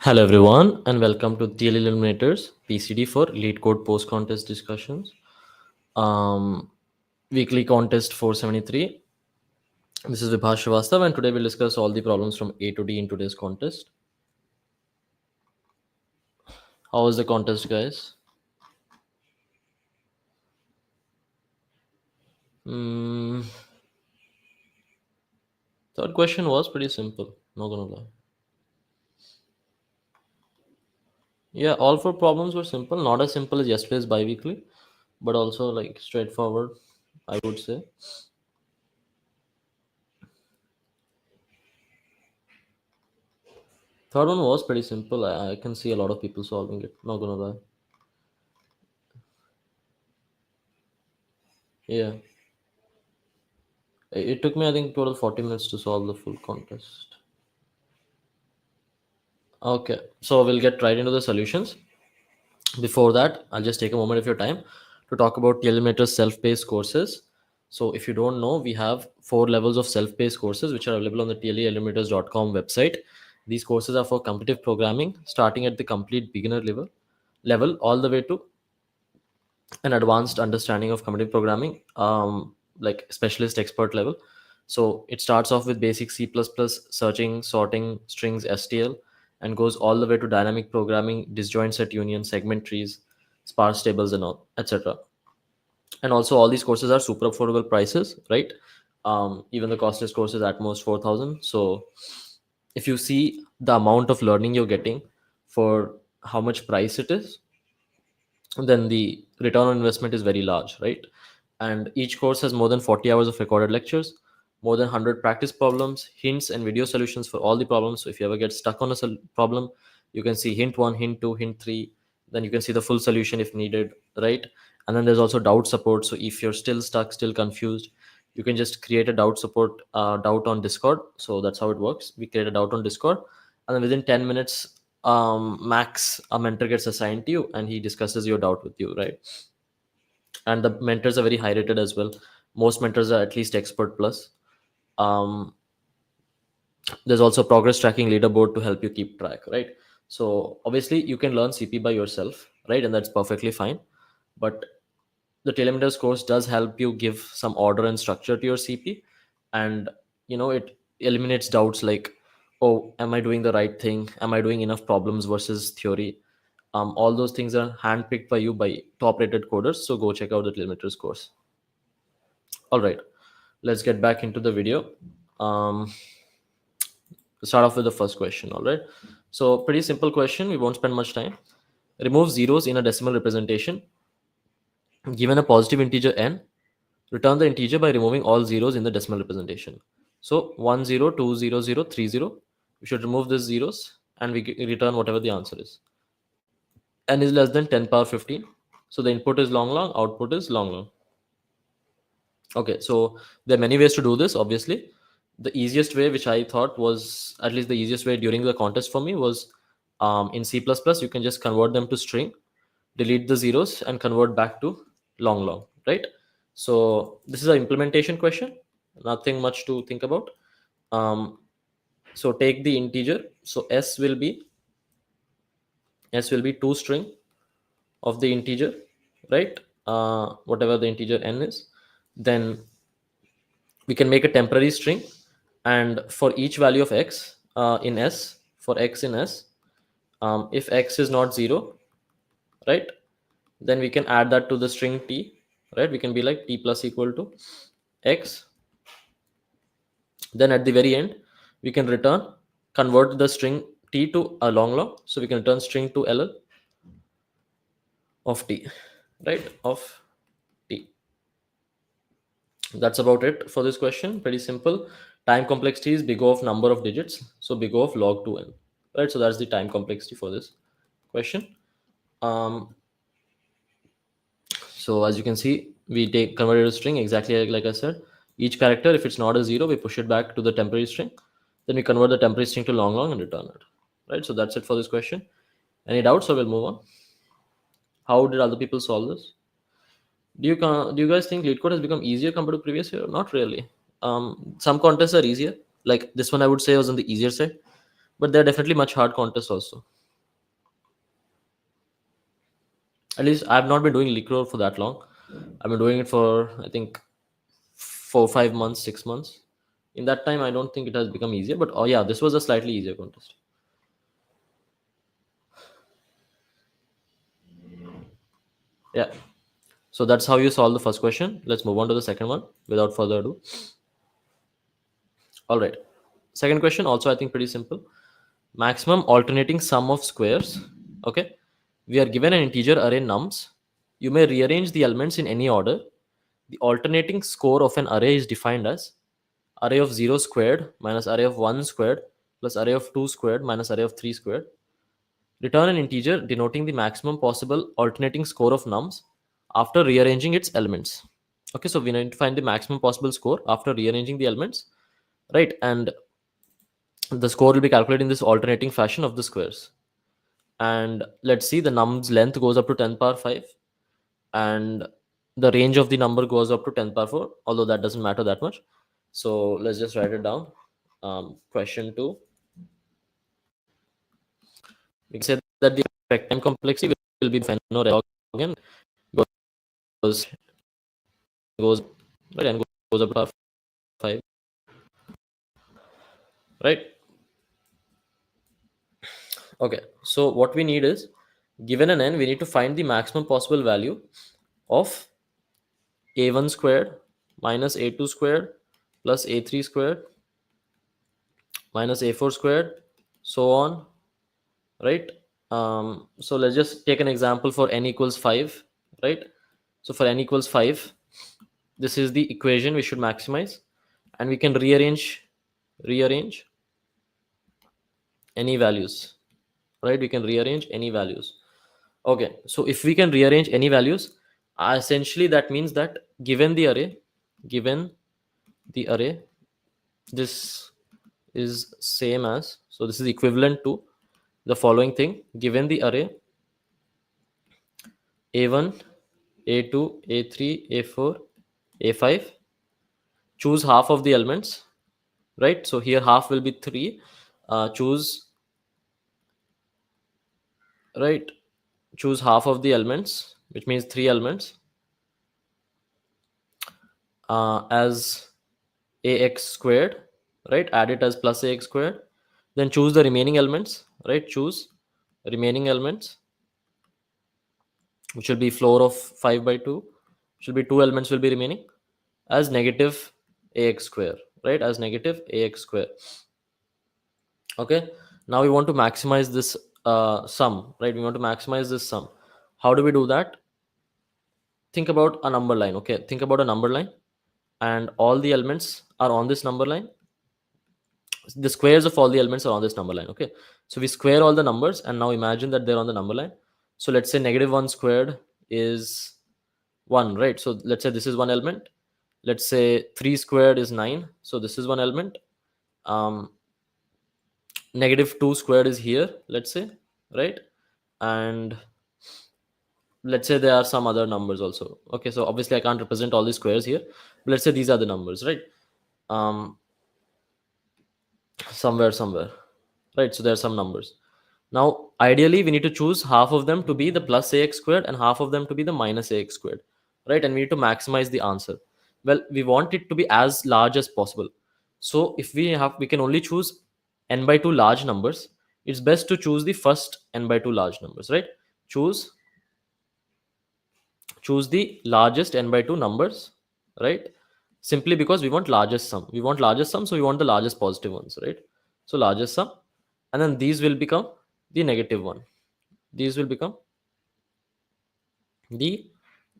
Hello everyone and welcome to TLE Eliminators PCD for Leetcode post contest discussions. Um, Weekly contest 473. This is Vibhaas and today we'll discuss all the problems from A to D in today's contest. How was the contest, guys? Mm, Third question was pretty simple, not gonna lie. Yeah, all four problems were simple, not as simple as yesterday's bi-weekly, but also like straightforward, I would say. Third one was pretty simple. I can see a lot of people solving it, not gonna lie. Yeah. It took me, I think, total 40 minutes to solve the full contest. Okay, so we'll get right into the solutions. Before that, I'll just take a moment of your time to talk about Eliminator's self-paced courses. So if you don't know, we have 4 levels of self-paced courses which are available on the TLEeliminators.com website. These courses are for competitive programming, starting at the complete beginner level all the way to an advanced understanding of competitive programming, like specialist expert level. So it starts off with basic C++, searching, sorting, strings, STL, and goes all the way to dynamic programming, disjoint set union, segment trees, sparse tables, and all, etc. And also, all these courses are super affordable prices, right? Even the costliest course is at most 4,000. So if you see the amount of learning you're getting for how much price it is, then the return on investment is very large, right? And each course has more than 40 hours of recorded lectures, more than 100 practice problems, hints, and video solutions for all the problems. So if you ever get stuck on a problem, you can see hint 1, hint 2, hint 3, then you can see the full solution if needed, right? And then there's also doubt support. So if you're still stuck, still confused, you can just create a doubt on Discord. So that's how it works. We create a doubt on Discord, and then within 10 minutes, max, a mentor gets assigned to you and he discusses your doubt with you, right? And the mentors are very high rated as well. Most mentors are at least expert plus. um, there's also progress tracking leaderboard to help you keep track, right? So obviously you can learn CP by yourself, right? And that's perfectly fine. But the telemeters course does help you give some order and structure to your CP. And it eliminates doubts like, oh, am I doing the right thing, am I doing enough problems versus theory. All those things are handpicked by you by top rated coders, so go check out the telemeters course. All right, let's get back into the video. um, Start off with the first question. All right, so pretty simple question, we won't spend much time. Remove zeros in a decimal representation. Given a positive integer n, return the integer by removing all zeros in the decimal representation. So 1 0, 2 0 0, 3 0. We should remove these zeros and we return whatever the answer is. N is less than 10 power 15. So the input is long long, output is long long. Okay, so there are many ways to do this. Obviously, the easiest way, which I thought was at least the easiest way during the contest for me, was in C++, you can just convert them to string, delete the zeros, and convert back to long long, right? So this is an implementation question, nothing much to think about. Um, so take the integer. So s will be two string of the integer, right? Whatever the integer n is, then we can make a temporary string, and for each value of x in s, for x in s, if x is not 0, right, then we can add that to the string t, right? We can be like t plus equal to x. Then at the very end, we can convert the string t to a long long, so we can return string to ll of t, right, of t. That's about it for this question. Pretty simple. Time complexity is big O of number of digits, so big O of log 2n, right? So that's the time complexity for this question. So as you can see, we take converted to string exactly like I said. Each character, if it's not a 0, we push it back to the temporary string. Then we convert the temporary string to long long and return it, right? So that's it for this question. Any doubts, or we'll move on? How did other people solve this? Do you guys think LeetCode has become easier compared to previous year? Not really. Some contests are easier. Like this one, I would say was on the easier side. but they're definitely much hard contests also. At least I've not been doing Leetcode for that long. I've been doing it for, I think, 4 5 months, 6 months. In that time I don't think it has become easier, but oh yeah, this was a slightly easier contest. Yeah, so that's how you solve the first question. Let's move on to the second one without further ado. All right, second question also I think pretty simple. Maximum alternating sum of squares. Okay, we are given an integer array nums. You may rearrange the elements in any order. The alternating score of an array is defined as array of 0 squared minus array of 1 squared plus array of 2 squared minus array of 3 squared. Return an integer denoting the maximum possible alternating score of nums after rearranging its elements. Okay, so we need to find the maximum possible score after rearranging the elements, right? And the score will be calculated in this alternating fashion of the squares. And let's see, the num's length goes up to 10 power 5, and the range of the number goes up to 10 power 4, although that doesn't matter that much. So let's just write it down. Question 2, we can say that the effect time complexity will be log n goes goes right and goes up to power 5, right? Okay, so what we need is, given an n, we need to find the maximum possible value of a1 squared minus a2 squared plus a3 squared minus a4 squared, so on, right? So let's just take an example for n equals 5, right? So for n equals 5, this is the equation we should maximize, and we can rearrange any values, right? We can rearrange any values. Okay, so if we can rearrange any values, essentially that means that given the array, this is same as, so this is equivalent to the following thing. Given the array a1, a2, a3, a4, a5, choose half of the elements, right? So here half will be 3. Choose, right, choose half of the elements, which means 3 elements, as ax squared, right? Add it as plus ax squared. Then choose the remaining elements, right? Choose remaining elements, which will be floor of 5 by 2. Should be 2 elements will be remaining as negative ax square, right? As negative ax square. Okay, now we want to maximize this sum, right? We want to maximize this sum. How do we do that? Think about a number line. Okay, think about a number line, and all the elements are on this number line. The squares of all the elements are on this number line. Okay, so we square all the numbers, and now imagine that they're on the number line. So let's say negative 1 squared is 1, right? So let's say this is one element. Let's say 3 squared is 9, so this is one element. Negative 2 squared is here, let's say, right? And let's say there are some other numbers also. Okay, so obviously I can't represent all these squares here, but let's say these are the numbers, right? Somewhere, right? So there are some numbers. Now ideally we need to choose half of them to be the plus ax squared and half of them to be the minus ax squared, right? And we need to maximize the answer. Well, we want it to be as large as possible. So if we can only choose n by 2 large numbers, it's best to choose the first n by 2 large numbers, right? Choose the largest n by 2 numbers, right? Simply because we want largest sum, so we want the largest positive ones, right? So largest sum, and then these will become the negative one, these will become the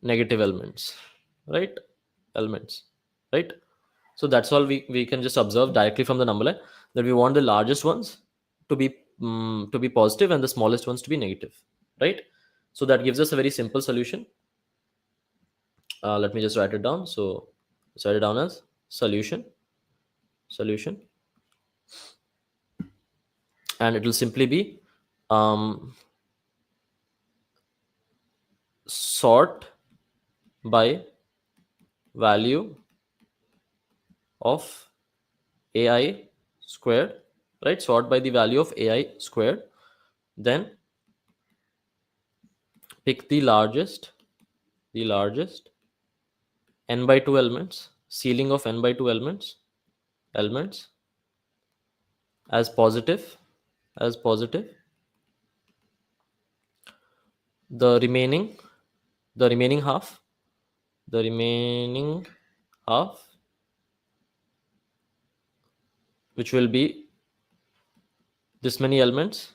negative elements, right? Elements, right? So that's all. We can just observe directly from the number line that we want the largest ones to be positive and the smallest ones to be negative, right? So that gives us a very simple solution. Let me just write it down. So let's write it down as solution, and it will simply be sort by value of ai squared right? Sort by the value of ai squared. Then pick the largest n by 2 elements, ceiling of n by 2 elements as positive. The remaining half, the remaining half, which will be this many elements,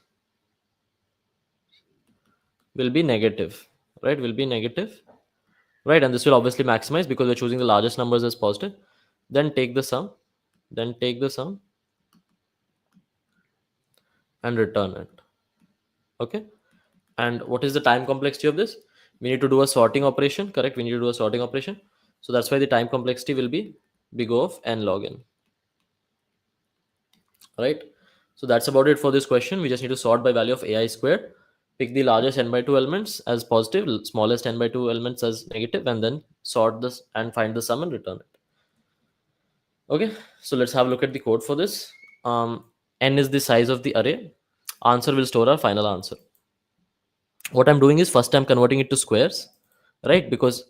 will be negative, right? Will be negative, right? And this will obviously maximize because we're choosing the largest numbers as positive. Then take the sum, and return it. Okay. And what is the time complexity of this? We need to do a sorting operation, correct? We need to do a sorting operation. So that's why the time complexity will be big O of n log n, right? So that's about it for this question. We just need to sort by value of ai squared, pick the largest n by 2 elements as positive, smallest n by 2 elements as negative, and then sort this and find the sum and return it. Okay, so let's have a look at the code for this. N is the size of the array. Answer will store our final answer. What I'm doing is first I'm converting it to squares, right? Because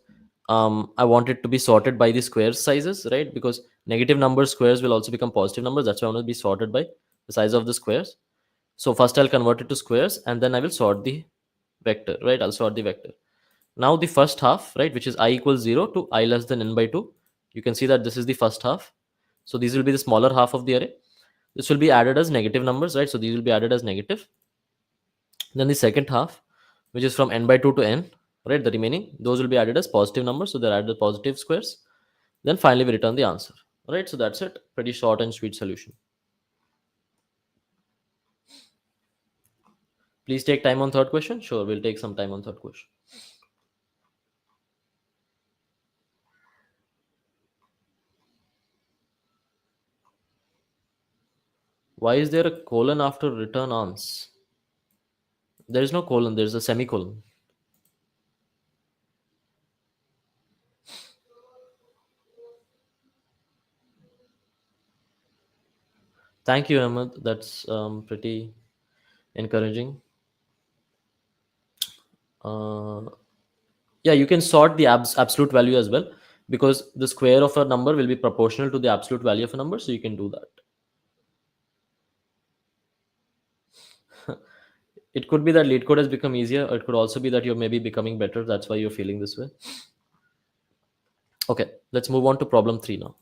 I want it to be sorted by the square sizes, right? Because negative number squares will also become positive numbers. That's why I want to be sorted by the size of the squares. So first I'll convert it to squares and then I will sort the vector, right? I'll sort the vector. Now the first half, right, which is I equals 0 to I less than n by 2. You can see that this is the first half. So these will be the smaller half of the array. This will be added as negative numbers, right? So these will be added as negative. Then the second half, which is from n by 2 to n, right? The remaining, those will be added as positive numbers. So they're added as positive squares. Then finally we return the answer, right? So that's it. Pretty short and sweet solution. Please take time on third question. Sure, we'll take some time on third question. Why is there a colon after return ans? There is no colon, there's a semicolon. Thank you, Ahmed. That's pretty encouraging. Uh, yeah, you can sort the absolute value as well because the square of a number will be proportional to the absolute value of a number. So you can do that. It could be that lead code has become easier, or it could also be that you're maybe becoming better. That's why you're feeling this way. Okay, let's move on to problem 3 now.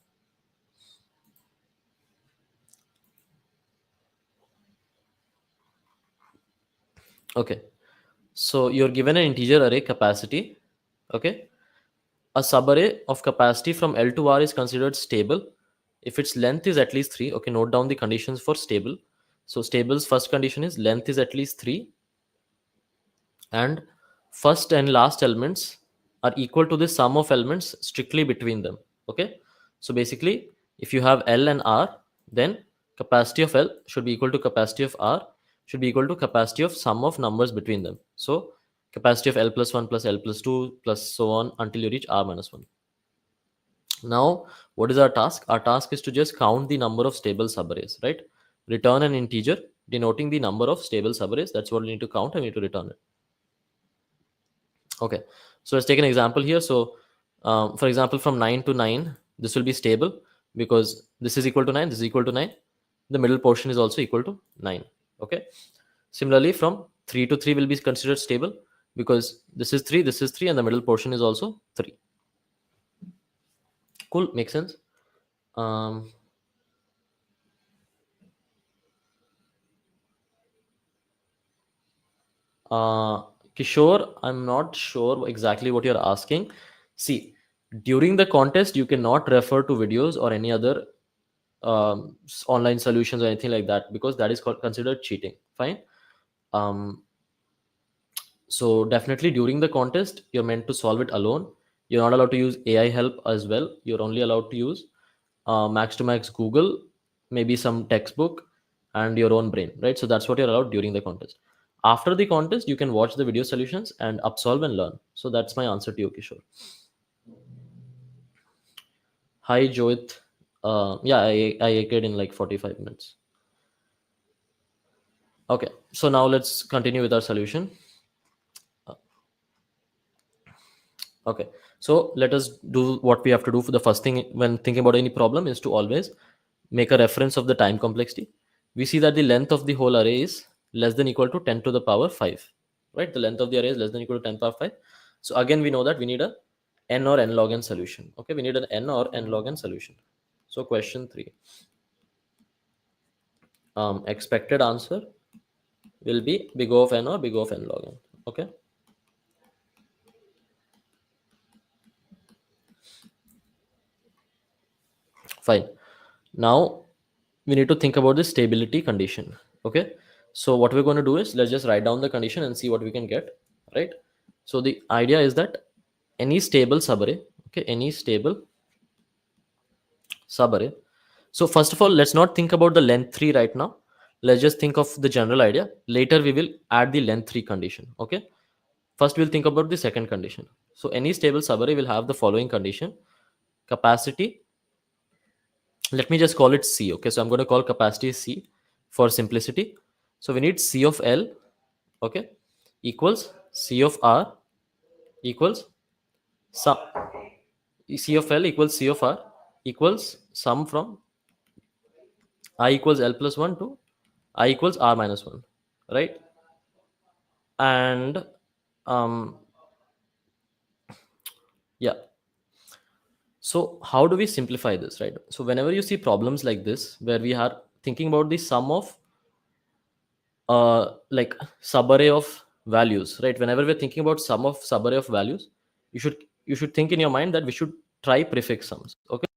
Okay, so you're given an integer array capacity. Okay, a subarray of capacity from L to R is considered stable if its length is at least 3. Okay, note down the conditions for stable. So stable's first condition is length is at least 3 and first and last elements are equal to the sum of elements strictly between them. Okay, so basically if you have L and R, then capacity of L should be equal to capacity of R should be equal to capacity of sum of numbers between them. So capacity of L plus 1 plus L plus 2 plus so on until you reach R minus 1. Now what is our task? Our task is to just count the number of stable subarrays, right? Return an integer denoting the number of stable subarrays. That's what we need to count and we need to return it. Okay, so let's take an example here. So for example, from 9 to 9, this will be stable because this is equal to 9, this is equal to 9. The middle portion is also equal to 9. Okay, similarly from 3 to 3 will be considered stable because this is 3, this is 3, and the middle portion is also 3. Cool, makes sense. um, uh, Kishore, I'm not sure exactly what you're asking. See, during the contest you cannot refer to videos or any other online solutions or anything like that because that is considered cheating. Fine. um, so definitely during the contest you're meant to solve it alone. You're not allowed to use ai help as well. You're only allowed to use max to max Google, maybe some textbook, and your own brain, right? So that's what you're allowed during the contest. After the contest you can watch the video solutions and upsolve and learn. So that's my answer to you, Kishore. Hi Joit. Yeah, I acted in like 45 minutes. Okay, so now let's continue with our solution. Okay, so let us do what we have to do. For the first thing when thinking about any problem is to always make a reference of the time complexity. We see that the length of the whole array is less than equal to 10 to the power 5, right? The length of the array is less than equal to 10 power 5. So again, we know that we need a n or n log n solution. Okay, we need an n or n log n solution. So question 3, expected answer will be big O of n or big O of n log n. Okay, fine. Now we need to think about the stability condition. Okay, so what we're going to do is let's just write down the condition and see what we can get, right? So the idea is that any stable subarray, okay, any stable subarray. So first of all, let's not think about the length 3 right now. Let's just think of the general idea. Later we will add the length 3 condition. Okay, first we'll think about the second condition. So any stable subarray will have the following condition: capacity, let me just call it C. Okay, so I'm going to call capacity C for simplicity. So we need C of L, okay, equals C of R equals sum. C of L equals C of R equals sum from I equals L plus 1 to I equals R minus 1, right? And um yeah, so how do we simplify this, right? So whenever you see problems like this where we are thinking about the sum of like subarray of values, right? Whenever we're thinking about sum of subarray of values, you should you should think in your mind that we should try prefix sums. Okay,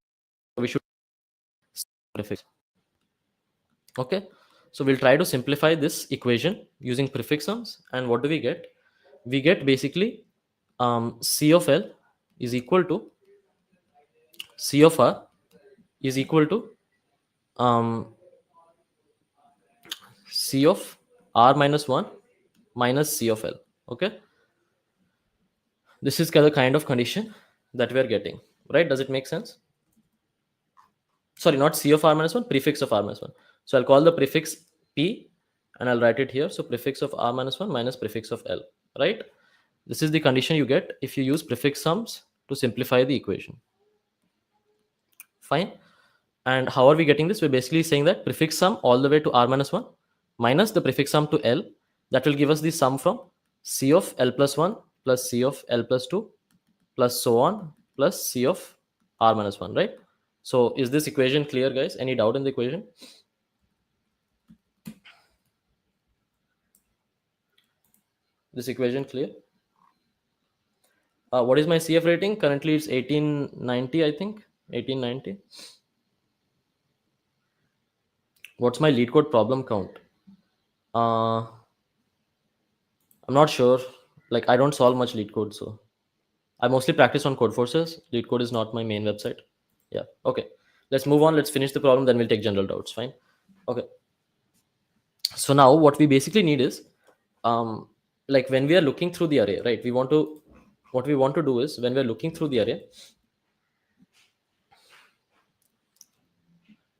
we should prefix. Okay, so we'll try to simplify this equation using prefix sums. And what do we get? We get basically C of L is equal to C of R is equal to um, C of R minus 1 minus C of L. Okay, this is the kind of condition that we are getting, right? Does it make sense? Sorry, not C of R minus 1, prefix of R minus 1. So I'll call the prefix P and I'll write it here. So prefix of R minus 1 minus prefix of L, right? This is the condition you get if you use prefix sums to simplify the equation. Fine. And how are we getting this? We're basically saying that prefix sum all the way to R minus 1 minus the prefix sum to L. That will give us the sum from C of L plus 1 plus C of L plus 2 plus so on plus C of R minus 1, right? So is this equation clear, guys? Any doubt in the equation? This equation clear? What is my CF rating? Currently it's 1890, I think. 1890. What's my lead code problem count? Uh, I'm not sure. Like I don't solve much lead code, so I mostly practice on code forces. Lead code is not my main website. Yeah. Okay. Let's move on. Let's finish the problem. Then we'll take general doubts. Fine. Okay. So now what we basically need is, like when we are looking through the array, right? What we want to do is when we're looking through the array,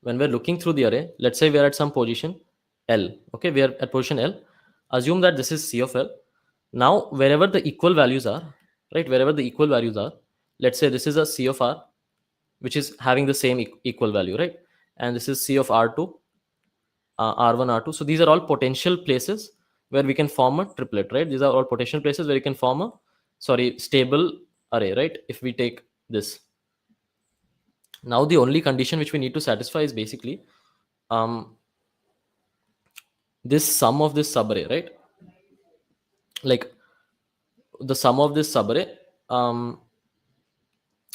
when we're looking through the array, let's say we're at some position L. Okay, we are at position L. Assume that this is C of L. Now, wherever the equal values are, right? Wherever the equal values are, let's say this is a C of R, which is having the same equal value, right? And this is C of R2, R1, R2. So these are all potential places where we can form a triplet, right? These are all potential places where you can form a, sorry, stable array, right? If we take this. Now the only condition which we need to satisfy is basically um, this sum of this subarray, right? Like the sum of this subarray,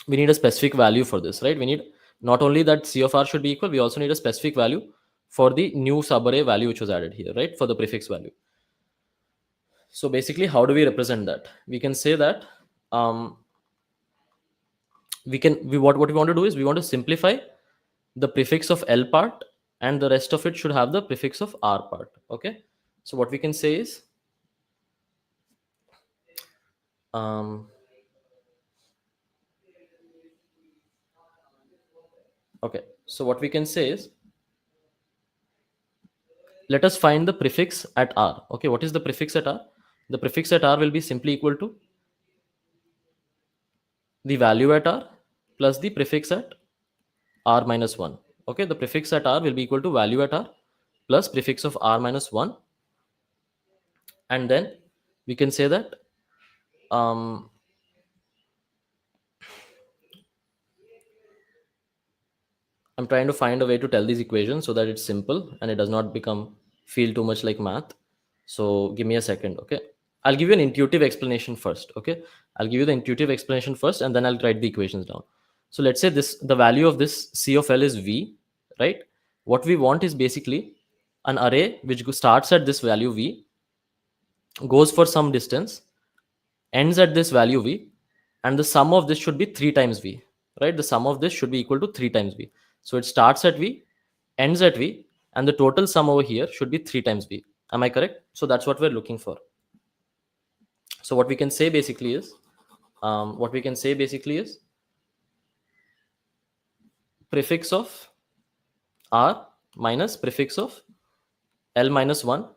we need a specific value for this, right? We need not only that C of R should be equal, we also need a specific value for the new subarray value which was added here, right? For the prefix value. So basically, how do we represent that? We can say that um, what we want to do is we want to simplify the prefix of L part, and the rest of it should have the prefix of R part. Okay. So what we can say is um, okay. So what we can say is let us find the prefix at r. Okay, what is the prefix at r? The prefix at r will be simply equal to the value at r plus the prefix at r minus 1. Okay, the prefix at r will be equal to value at r plus prefix of r minus 1. And then we can say that um, I'm trying to find a way to tell these equations so that it's simple and it does not become feel too much like math. So give me a second, okay? I'll give you an intuitive explanation first, okay? I'll give you the intuitive explanation first and then I'll write the equations down. So let's say this the value of this C of L is V, right? What we want is basically an array which starts at this value V, goes for some distance, ends at this value V, and the sum of this should be 3 times V, right? The sum of this should be equal to 3 times V. So it starts at V, ends at V, and the total sum over here should be 3 times V. Am I correct? So that's what we're looking for. So what we can say basically is, prefix of R minus prefix of L minus 1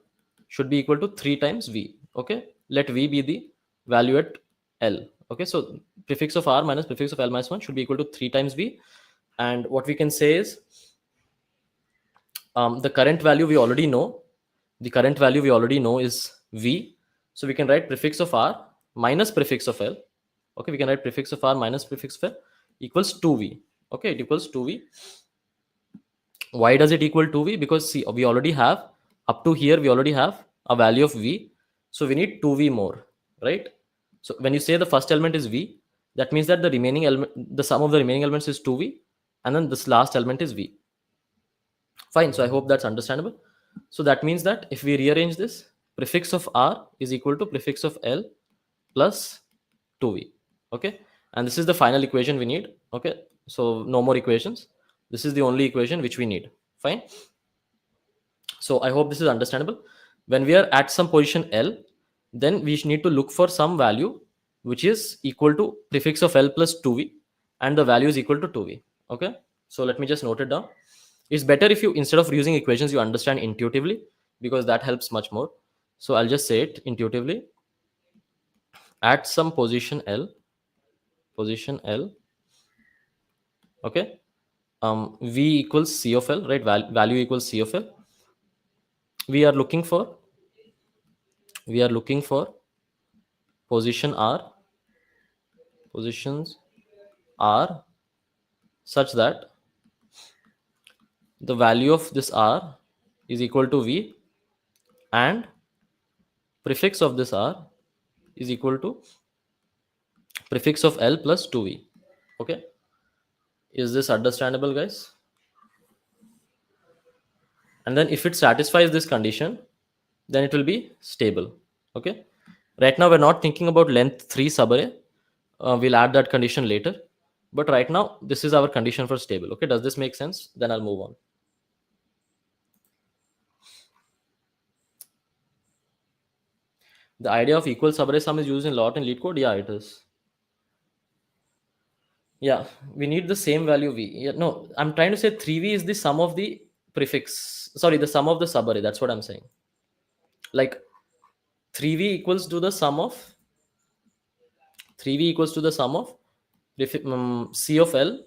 should be equal to 3 times V. Okay, let V be the value at L. Okay, so prefix of R minus prefix of L minus 1 should be equal to 3 times V. And what we can say is, the current value we already know. The current value we already know is V. So we can write prefix of R minus prefix of L. Okay, we can write prefix of R minus prefix of L equals 2V. Okay, it equals 2V. Why does it equal 2V? Because see, we already have, up to here we already have a value of V. So we need 2V more, right? So when you say the first element is V, that means that the remaining element, the sum of the remaining elements is 2V, and then this last element is V. Fine, so I hope that's understandable. So that means that if we rearrange this, prefix of R is equal to prefix of L plus 2V. Okay, and this is the final equation we need. Okay, so no more equations. This is the only equation which we need. Fine. So I hope this is understandable. When we are at some position L, then we need to look for some value which is equal to prefix of L plus 2V, and the value is equal to 2V. Okay, so let me just note it down. It's better if you, instead of using equations, you understand intuitively, because that helps much more. So I'll just say it intuitively. At some position L, okay, V equals C of L, right? Value equals C of L. We are looking for position R, positions R, such that the value of this R is equal to V, and prefix of this R is equal to prefix of L plus 2V. Okay, is this understandable, guys? And then if it satisfies this condition, then it will be stable. Okay, right now we're not thinking about length 3 subarray. We'll add that condition later, but right now this is our condition for stable. Okay, does this make sense? Then I'll move on. The idea of equal subarray sum is used in lot in Leetcode. Yeah, it is. Yeah, we need the same value V. Yeah, no, I'm trying to say 3V is the sum of the prefix. Sorry, the sum of the subarray. That's what I'm saying. Like 3V equals to the sum of 3V equals to the sum of C of L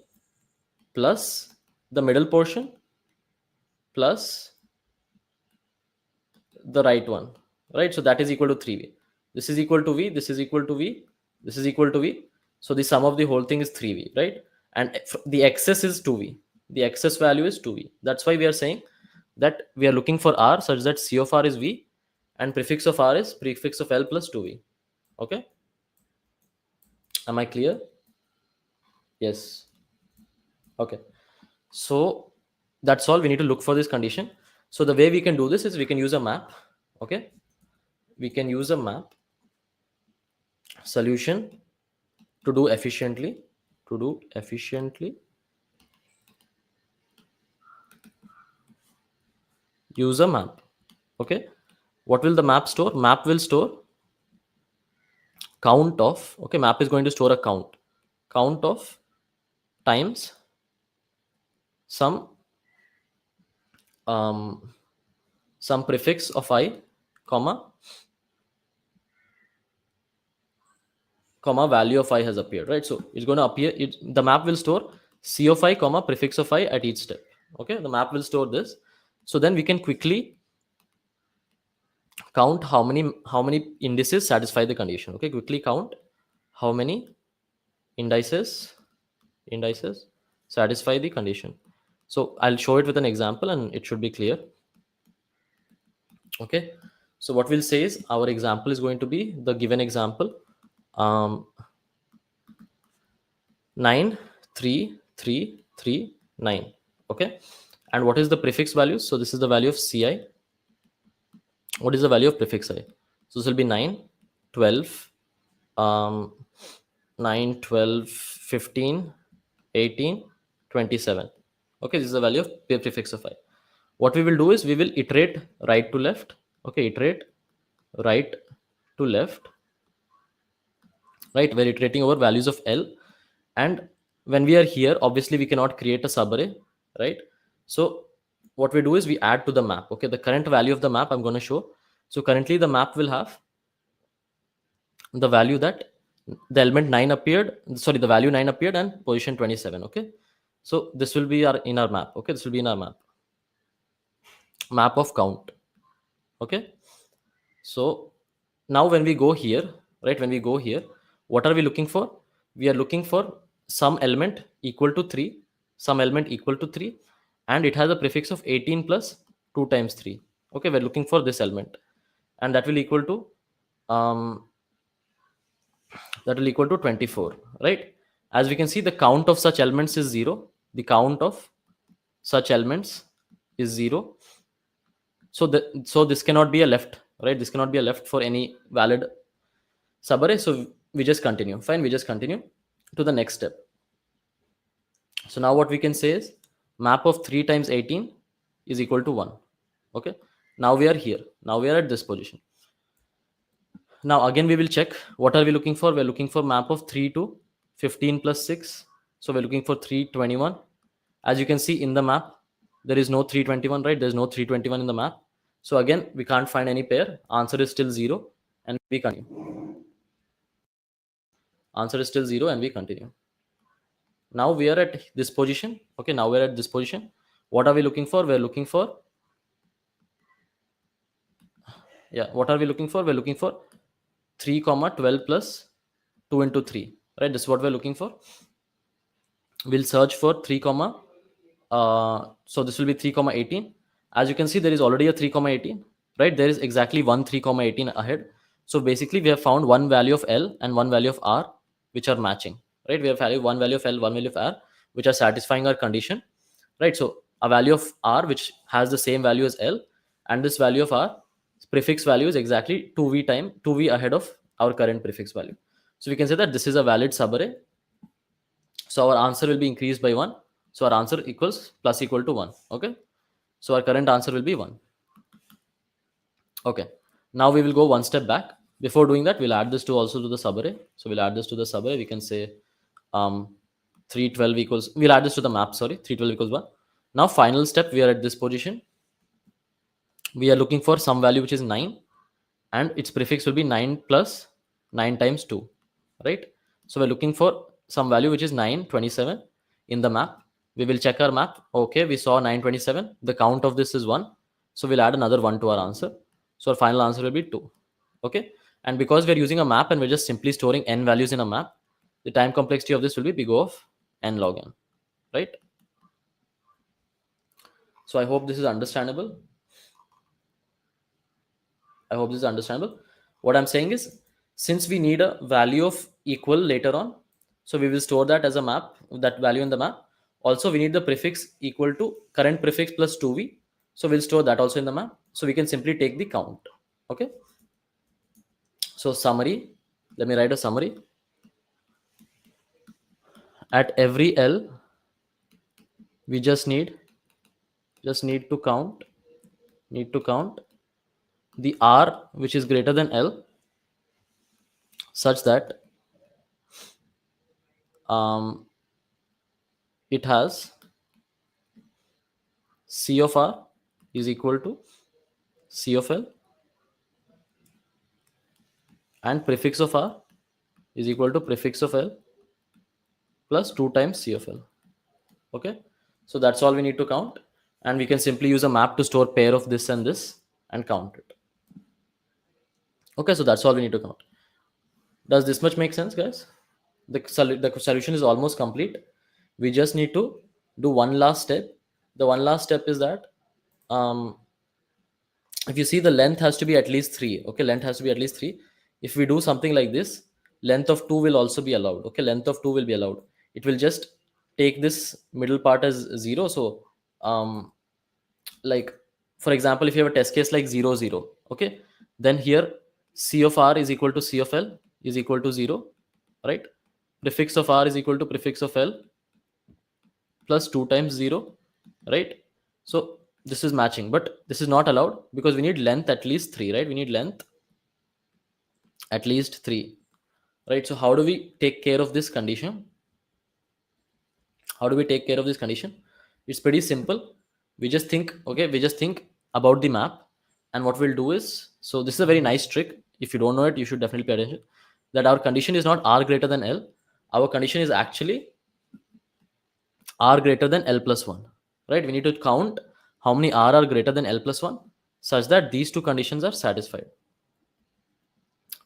plus the middle portion plus the right one, right? So that is equal to 3V. This is equal to V, this is equal to V, this is equal to V. So the sum of the whole thing is 3V, right? And the excess is 2V. The excess value is 2V. That's why we are saying that we are looking for R such that C of R is V and prefix of R is prefix of L plus 2V. Okay? Am I clear? Yes. Okay. So that's all we need to look for this condition. So the way we can do this is we can use a map. Okay, we can use a map solution to do efficiently, use a map. Okay, what will the map store? Map will store count of, okay, map is going to store a count of times some some prefix of I, comma value of I has appeared, right? So it's going to appear, the map will store C of I, comma prefix of I at each step. Okay, the map will store this. So then we can quickly count how many indices satisfy the condition. Okay, quickly count how many indices satisfy the condition. So I'll show it with an example and it should be clear. Okay, so what we'll say is our example is going to be the given example, 9 3 3 3 9. Okay, and what is the prefix value? So this is the value of Ci. What is the value of prefix I? So this will be 9 12, um 9 12 15 18 27. Okay, this is the value of prefix of I. What we will do is we will iterate right to left. Okay, iterate right to left, right? We're iterating over values of L. And when we are here, obviously we cannot create a subarray, right? So what we do is we add to the map. Okay, the current value of the map I'm going to show. So currently the map will have the value that the element 9 appeared, sorry, the value 9 appeared and position 27. Okay, so this will be our in our map. Okay, this will be in our map of count. Okay, so now when we go here, right, when we go here, what are we looking for? We are looking for some element equal to 3, some element equal to 3, and it has a prefix of 18 plus 2 times 3. Okay, we're looking for this element, and that will equal to um, 24, right? As we can see, the count of such elements is 0. The count of such elements is 0. So this cannot be a left, right? This cannot be a left for any valid subarray. So we just continue. Fine, we just continue to the next step. So now what we can say is map of 3 times 18 is equal to 1. Okay, now we are here. Now we are at this position. Now again we will check what are we looking for. We're looking for map of 3 to 15 plus 6. So we're looking for 321. As you can see in the map, there is no 321, right? There's no 321 in the map. So again, we can't find any pair. Answer is still 0 and we continue. Answer is still 0 and we continue. Now we are at this position. Okay, now we're at this position. What are we looking for? We're looking for, yeah, what are we looking for? We're looking for 3 comma 12 plus 2 into 3, right? This is what we're looking for. We'll search for 3 comma, so this will be 3 comma 18. As you can see, there is already a 3 comma 18, right? There is exactly one 3 comma 18 ahead. So basically we have found one value of L and one value of R which are matching, right? We have one value of L, one value of R which are satisfying our condition, right? So a value of R which has the same value as L, and this value of R prefix value is exactly 2v ahead of our current prefix value. So we can say that this is a valid subarray. So our answer will be increased by 1. So our answer equals plus equal to 1. Okay, so our current answer will be 1. Okay, now we will go one step back. Before doing that, we'll add this to also to the subarray. So we'll add this to the subarray. We can say 312 equals, we'll add this to the map, sorry, 312 equals 1. Now final step, we are at this position. We are looking for some value which is 9, and its prefix will be 9 plus 9 times 2, right? So we're looking for some value which is 927 in the map. We will check our map. Okay, we saw 927. The count of this is 1. So we'll add another 1 to our answer. So our final answer will be 2. Okay, and because we're using a map and we're just simply storing n values in a map, the time complexity of this will be big O of n log n, right? So I hope this is understandable. I hope this is understandable. What I'm saying is, since we need a value of equal later on, so we will store that as a map, that value in the map. Also, we need the prefix equal to current prefix plus 2v. So we'll store that also in the map. So we can simply take the count. Okay. So summary, let me write a summary. At every L, we just need to count the R which is greater than L, such that it has C of R is equal to C of L, and prefix of R is equal to prefix of L plus 2 times C of L. Okay, so that's all we need to count, and we can simply use a map to store pair of this and this and count it. Okay, so that's all we need to count. Does this much make sense, guys? The solution is almost complete. We just need to do one last step. The one last step is that, um, if you see, the length has to be at least 3. Okay, length has to be at least 3. If we do something like this, length of 2 will also be allowed. Okay, length of 2 will be allowed. It will just take this middle part as 0. So, like, for example, if you have a test case like 0 0, okay, then here C of R is equal to C of L is equal to 0, right? Prefix of R is equal to prefix of L plus 2 times 0, right? So this is matching, but this is not allowed because we need length at least 3, right? We need length at least 3, right? So how do we take care of this condition? How do we take care of this condition? It's pretty simple. We just think, okay, we just think about the map, and what we'll do is, so this is a very nice trick. If you don't know it, you should definitely pay attention. That our condition is not R greater than L. Our condition is actually R greater than L plus 1, right? We need to count how many R are greater than L plus 1 such that these two conditions are satisfied.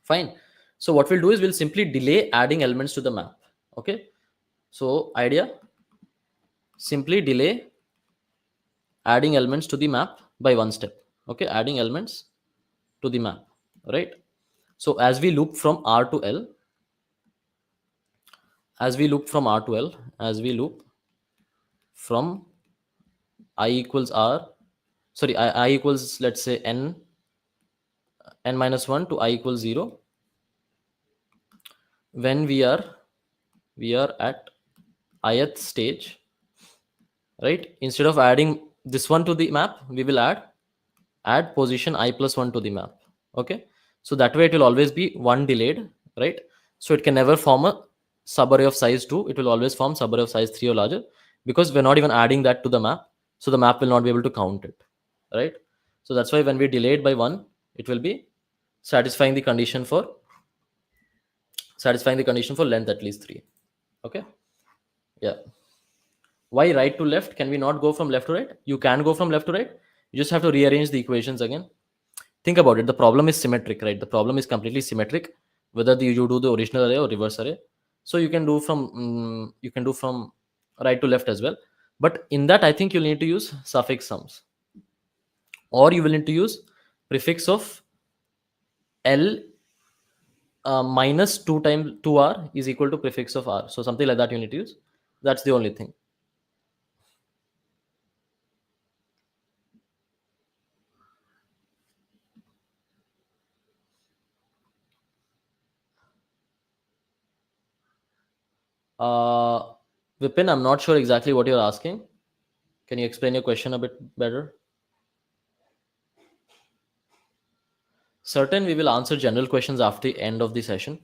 Fine. So what we'll do is we'll simply delay adding elements to the map. Okay. So idea, simply delay adding elements to the map by one step. Okay, adding elements to the map, right? So as we loop from R to L, as we loop from R to L, as we loop from I equals R, sorry, I equals, let's say, n minus 1 to I equals 0, when we are at ith stage, right? Instead of adding this one to the map, we will add position I plus 1 to the map. Okay, so that way it will always be one delayed, right? So it can never form a subarray of size 2. It will always form subarray of size 3 or larger, because we're not even adding that to the map, so the map will not be able to count it, right? So that's why when we delay it by 1, it will be satisfying the condition for length at least 3. Okay, yeah. Why right to left? Can we not go from left to right? You can go from left to right. You just have to rearrange the equations again. Think about it. The problem is symmetric, right? The problem is completely symmetric, whether you do the original array or reverse array. So you can do from right to left as well. But in that, I think you'll need to use suffix sums, or you will need to use prefix of L minus 2 times 2R is equal to prefix of R. So something like that you need to use. That's the only thing. Uh, Vipin, I'm not sure exactly what you're asking. Can you explain your question a bit better? Certain, we will answer general questions after the end of the session.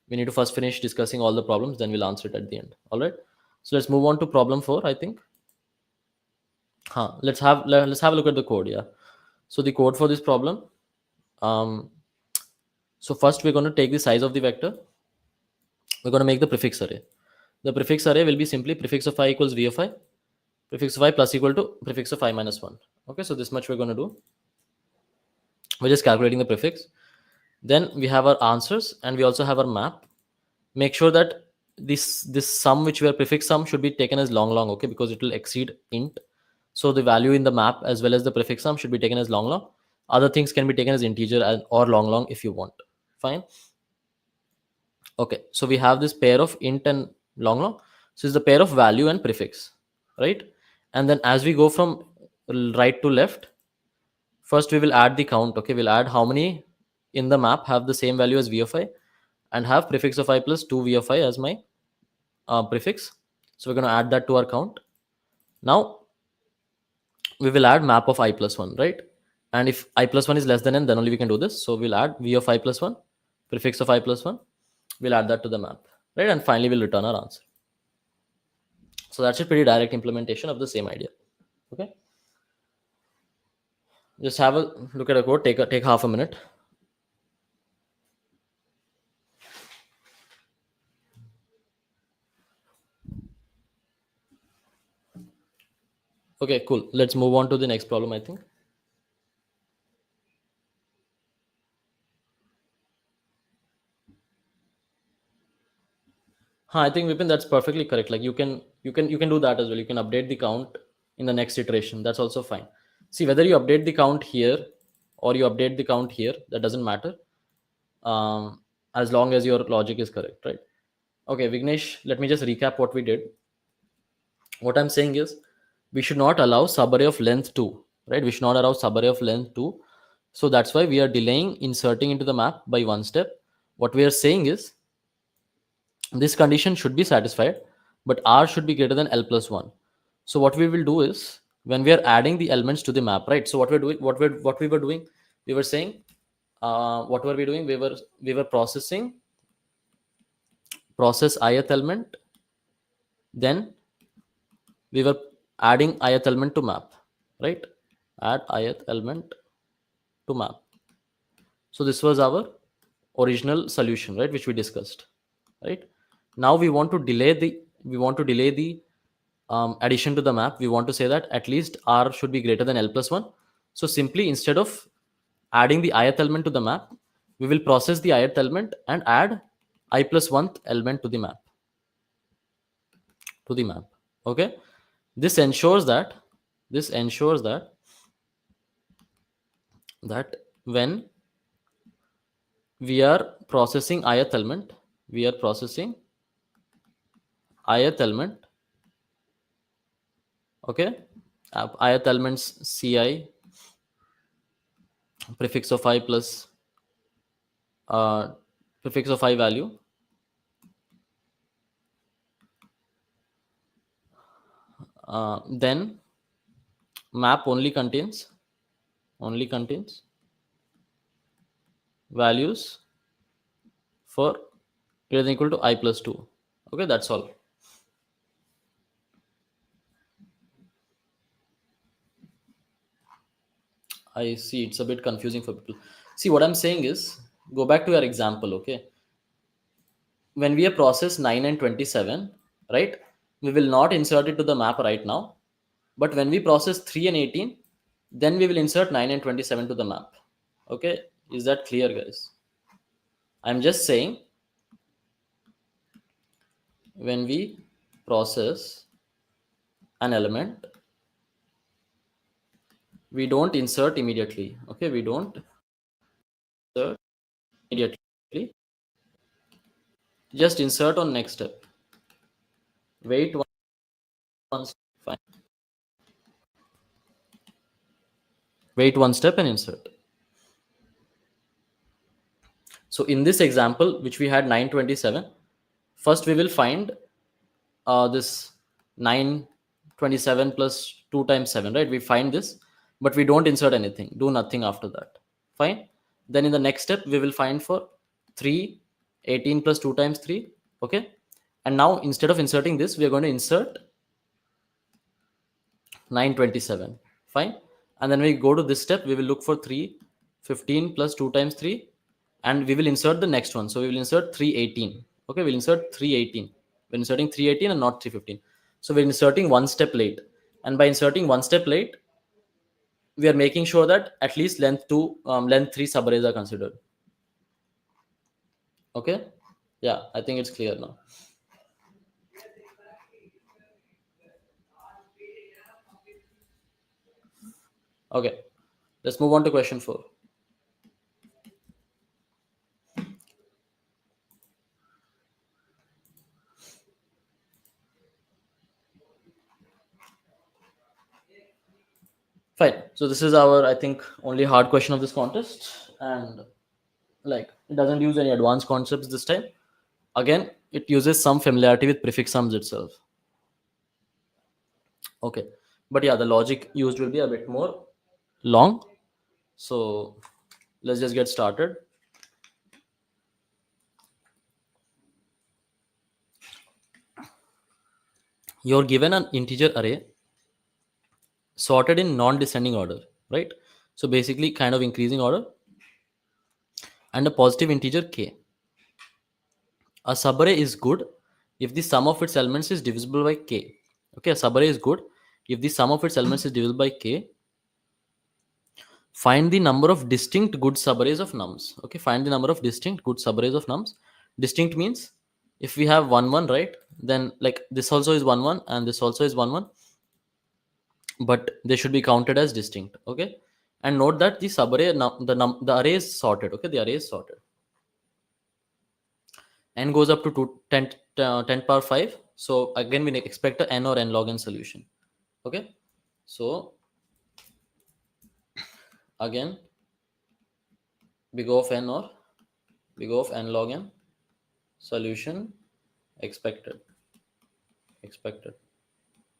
We need to first finish discussing all the problems, then we'll answer it at the end. All right. So let's move on to problem 4, I think. Let's have a look at the code. Yeah. So the code for this problem. So first we're going to take the size of the vector. We're going to make the prefix array. The prefix array will be simply prefix of I equals v of I, prefix of I plus equal to prefix of I minus 1. Okay, so this much we're going to do. We're just calculating the prefix. Then we have our answers, and we also have our map. Make sure that this sum which we are prefix sum should be taken as long, okay, because it will exceed int. So the value in the map as well as the prefix sum should be taken as long. Other things can be taken as integer or long if you want. Fine. Okay, so we have this pair of int and long. So it's the pair of value and prefix, right? And then as we go from right to left, first we will add the count. Okay, we'll add how many in the map have the same value as v of I and have prefix of I plus 2 v of I as my prefix. So we're going to add that to our count. Now we will add map of I plus 1, right? And if I plus 1 is less than n, then only we can do this. So we'll add v of I plus 1, prefix of I plus 1. We'll add that to the map, right? And finally we'll return our answer. So that's a pretty direct implementation of the same idea. Okay. Just have a look at a code. Take half a minute. Okay, cool. Let's move on to the next problem, I think. I think Vipin, that's perfectly correct. Like you can do that as well. You can update the count in the next iteration. That's also fine. See, whether you update the count here or you update the count here, that doesn't matter. As long as your logic is correct, right? Okay, Vignesh, let me just recap what we did. What I'm saying is we should not allow subarray of length 2, right? We should not allow subarray of length 2. So that's why we are delaying inserting into the map by one step. What we are saying is this condition should be satisfied, but r should be greater than l plus 1. So what we will do is when we are adding the elements to the map, right? So what we were doing, we were saying, what were we doing? We were process ith element, then we were adding ith element to map, right? Add ith element to map. So this was our original solution, right, which we discussed, right? Now we want to delay the addition to the map. We want to say that at least r should be greater than l plus 1. So simply, instead of adding the ith element to the map, we will process the ith element and add I plus 1th element to the map. Okay, this ensures that when we are processing ith element, we are processing ith element. Okay, ith elements ci prefix of I plus uh, prefix of I value, then map only contains values for greater than equal to I plus 2. Okay, that's all. I see it's a bit confusing for people. See, what I'm saying is, go back to your example. Okay, when we have processed 9 and 27, right, we will not insert it to the map right now. But when we process 3 and 18, then we will insert 9 and 27 to the map. Okay, is that clear, guys? I'm just saying, when we process an element, we don't insert immediately. Okay, we don't insert immediately. Just insert on next step. Wait one fine. Wait one step and insert. So in this example, which we had 927, first we will find this 927 plus 2 times 7, right? We find this, but we don't insert anything, do nothing after that. Fine. Then in the next step, we will find for 3, 18 plus 2 times 3. Okay. And now instead of inserting this, we are going to insert 927. Fine. And then we go to this step, we will look for 3, 15 plus 2 times 3, and we will insert the next one. So we will insert 318. Okay, we'll insert 318. We're inserting 318 and not 315. So we're inserting one step late. And by inserting one step late, we are making sure that at least length 3 subarrays are considered. Okay. Yeah, I think it's clear now. Okay, let's move on to question 4. Fine. So this is our, I think, only hard question of this contest, and like it doesn't use any advanced concepts this time. Again, it uses some familiarity with prefix sums itself. Okay, but yeah, the logic used will be a bit more long. So let's just get started. You're given an integer array sorted in non-descending order, right? So basically kind of increasing order, and a positive integer k. A subarray is good if the sum of its elements is divisible by k. Okay, a subarray is good if the sum of its elements is divisible by k. Find the number of distinct good subarrays of nums. Okay, find the number of distinct good subarrays of nums. Distinct means if we have 1 1, right, then like this also is 1 1 and this also is 1 1, but they should be counted as distinct. Okay, and note that the subarray the array is sorted. Okay, the array is sorted. N goes up to 10 power 5. So again we expect a n or n log n solution. Okay, so again big O of n or big O of n log n solution expected.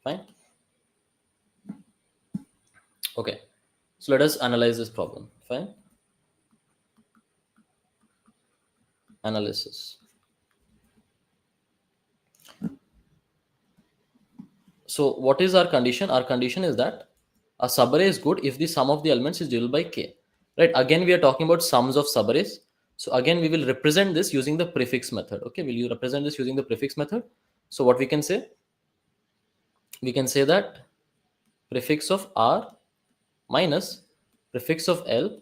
Fine. Okay, so let us analyze this problem. Fine. Analysis. So what is our condition? Our condition is that a subarray is good if the sum of the elements is divisible by k. Right, again we are talking about sums of subarrays. So again we will represent this using the prefix method. Okay, will you represent this using the prefix method? So what we can say? We can say that prefix of r minus prefix of l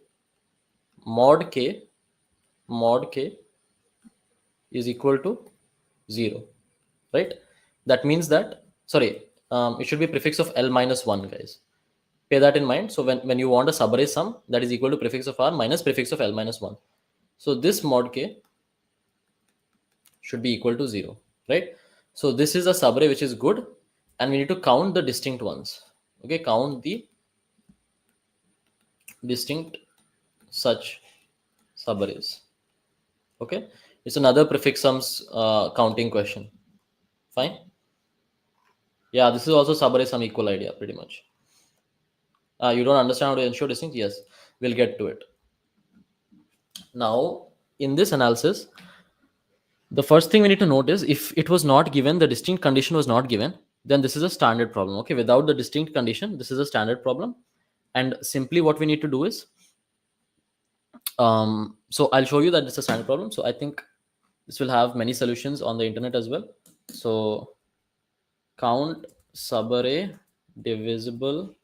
mod k is equal to 0, right? That means that, sorry, it should be prefix of l minus 1, guys. Pay that in mind. So when you want a subarray sum, that is equal to prefix of r minus prefix of l minus 1. So this mod k should be equal to 0, right? So this is a subarray which is good, and we need to count the distinct ones. Okay, count the distinct such subarrays. Okay, it's another prefix sums counting question. Fine. Yeah, this is also subarray sum equal idea pretty much. You don't understand how to ensure distinct? Yes, we'll get to it. Now, in this analysis, the first thing we need to note is if it was not given, the distinct condition was not given, then this is a standard problem. Okay, without the distinct condition, this is a standard problem. And simply what we need to do is, so I'll show you that it's a standard problem. So I think this will have many solutions on the internet as well. So count subarray divisible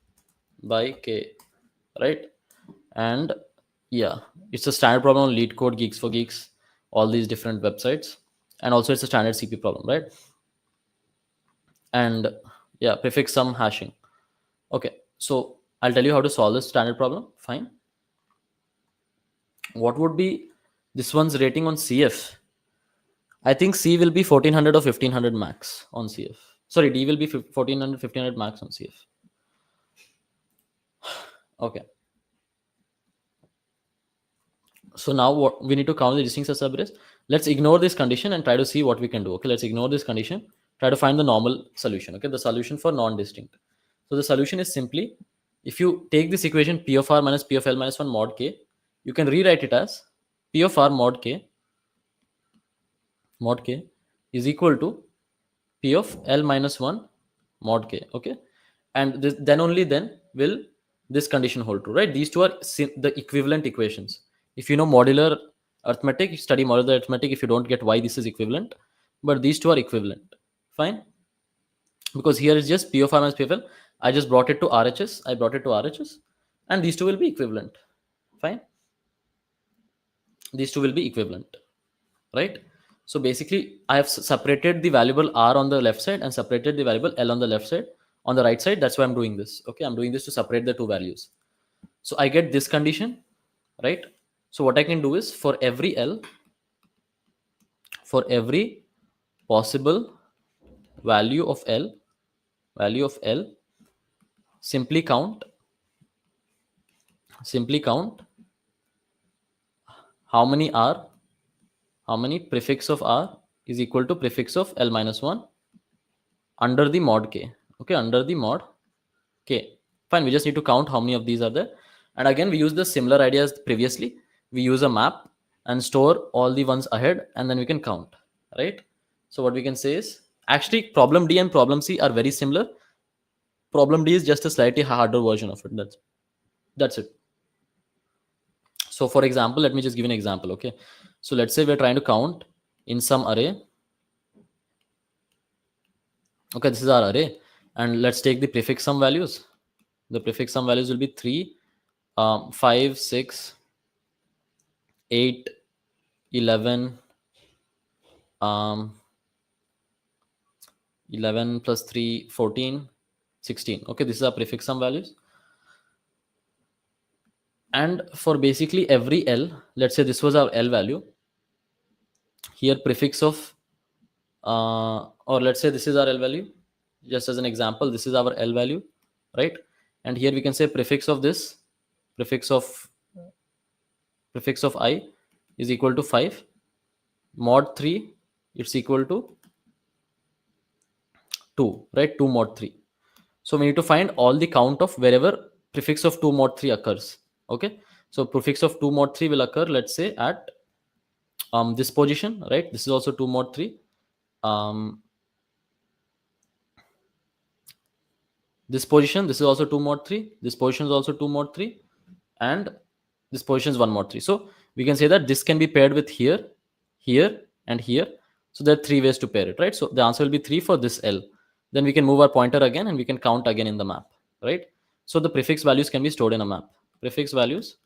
by k, right? And yeah, it's a standard problem on Leetcode, Geeks for Geeks, all these different websites, and also it's a standard CP problem, right? And yeah, prefix sum hashing. Okay, so I'll tell you how to solve this standard problem. Fine. What would be this one's rating on CF? I think C will be 1400 or 1500 max on CF. Sorry, D will be 1400, 1500 max on CF. Okay. So now what we need to count the distinct subarrays. Let's ignore this condition and try to see what we can do. Okay, let's ignore this condition. Try to find the normal solution. Okay, the solution for non-distinct. So the solution is simply, if you take this equation P of r minus P of l minus 1 mod k, you can rewrite it as P of r mod k is equal to P of l minus 1 mod k. Okay, and this, then only then will this condition hold true, right? These two are the equivalent equations. If you know modular arithmetic, you study modular arithmetic. If you don't get why this is equivalent, but these two are equivalent. Fine, because here is just P of r minus P of l. I just brought it to RHS. I brought it to RHS, and these two will be equivalent. Fine, these two will be equivalent, right? So basically, I have separated the variable r on the left side and separated the variable l on the left side. On the right side, that's why I'm doing this. Okay, I'm doing this to separate the two values. So I get this condition, right? So what I can do is for every l, for every possible value of l, simply count how many prefix of r is equal to prefix of l minus 1 under the mod k. Okay, under the mod k. Fine, we just need to count how many of these are there. And again, we use the similar ideas previously. We use a map and store all the ones ahead, and then we can count, right? So what we can say is, actually problem D and problem C are very similar. Problem D is just a slightly harder version of it. That's it. So for example, let me just give an example. Okay, so let's say we're trying to count in some array. Okay, this is our array, and let's take the prefix sum values. The prefix sum values will be 3, 5, 6, 8, 11, 11 plus 3, 14, 16. Okay, this is our prefix sum values. And for basically every L, let's say this was our L value. Here prefix of, or let's say this is our L value. Just as an example, this is our L value, right? And here we can say prefix of this, prefix of I is equal to 5. Mod 3, it's equal to 2, right? 2 mod 3. So we need to find all the count of wherever prefix of 2 mod 3 occurs. Okay, so prefix of 2 mod 3 will occur, let's say, at this position, right? This is also 2 mod 3. This position, this is also 2 mod 3. This position is also 2 mod 3, and this position is 1 mod 3. So we can say that this can be paired with here, here, and here. So there are 3 ways to pair it, right? So the answer will be 3 for this L. Then we can move our pointer again and we can count again in the map, right? So the prefix values can be stored in a map. Prefix values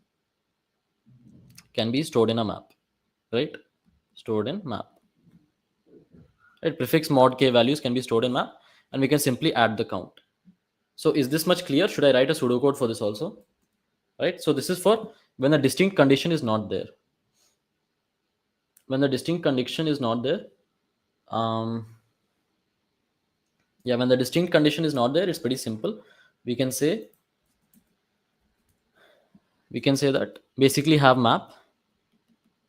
can be stored in a map, right? Stored in map. Right? Prefix mod k values can be stored in map, and we can simply add the count. So is this much clear? Should I write a pseudocode for this also? Right? So this is for when a distinct condition is not there. When the distinct condition is not there, yeah, when the distinct condition is not there, it's pretty simple. We can say that basically have map,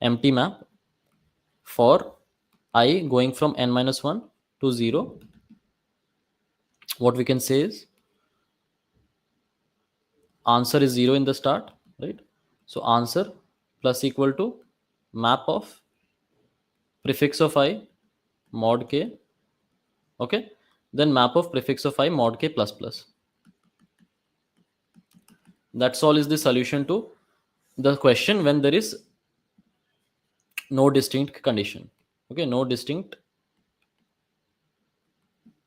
empty map for I going from n minus 1 to 0. What we can say is answer is 0 in the start, right? So answer plus equal to map of prefix of I mod k, okay, then map of prefix of I mod k plus plus. That's all is the solution to the question when there is no distinct condition. Okay, no distinct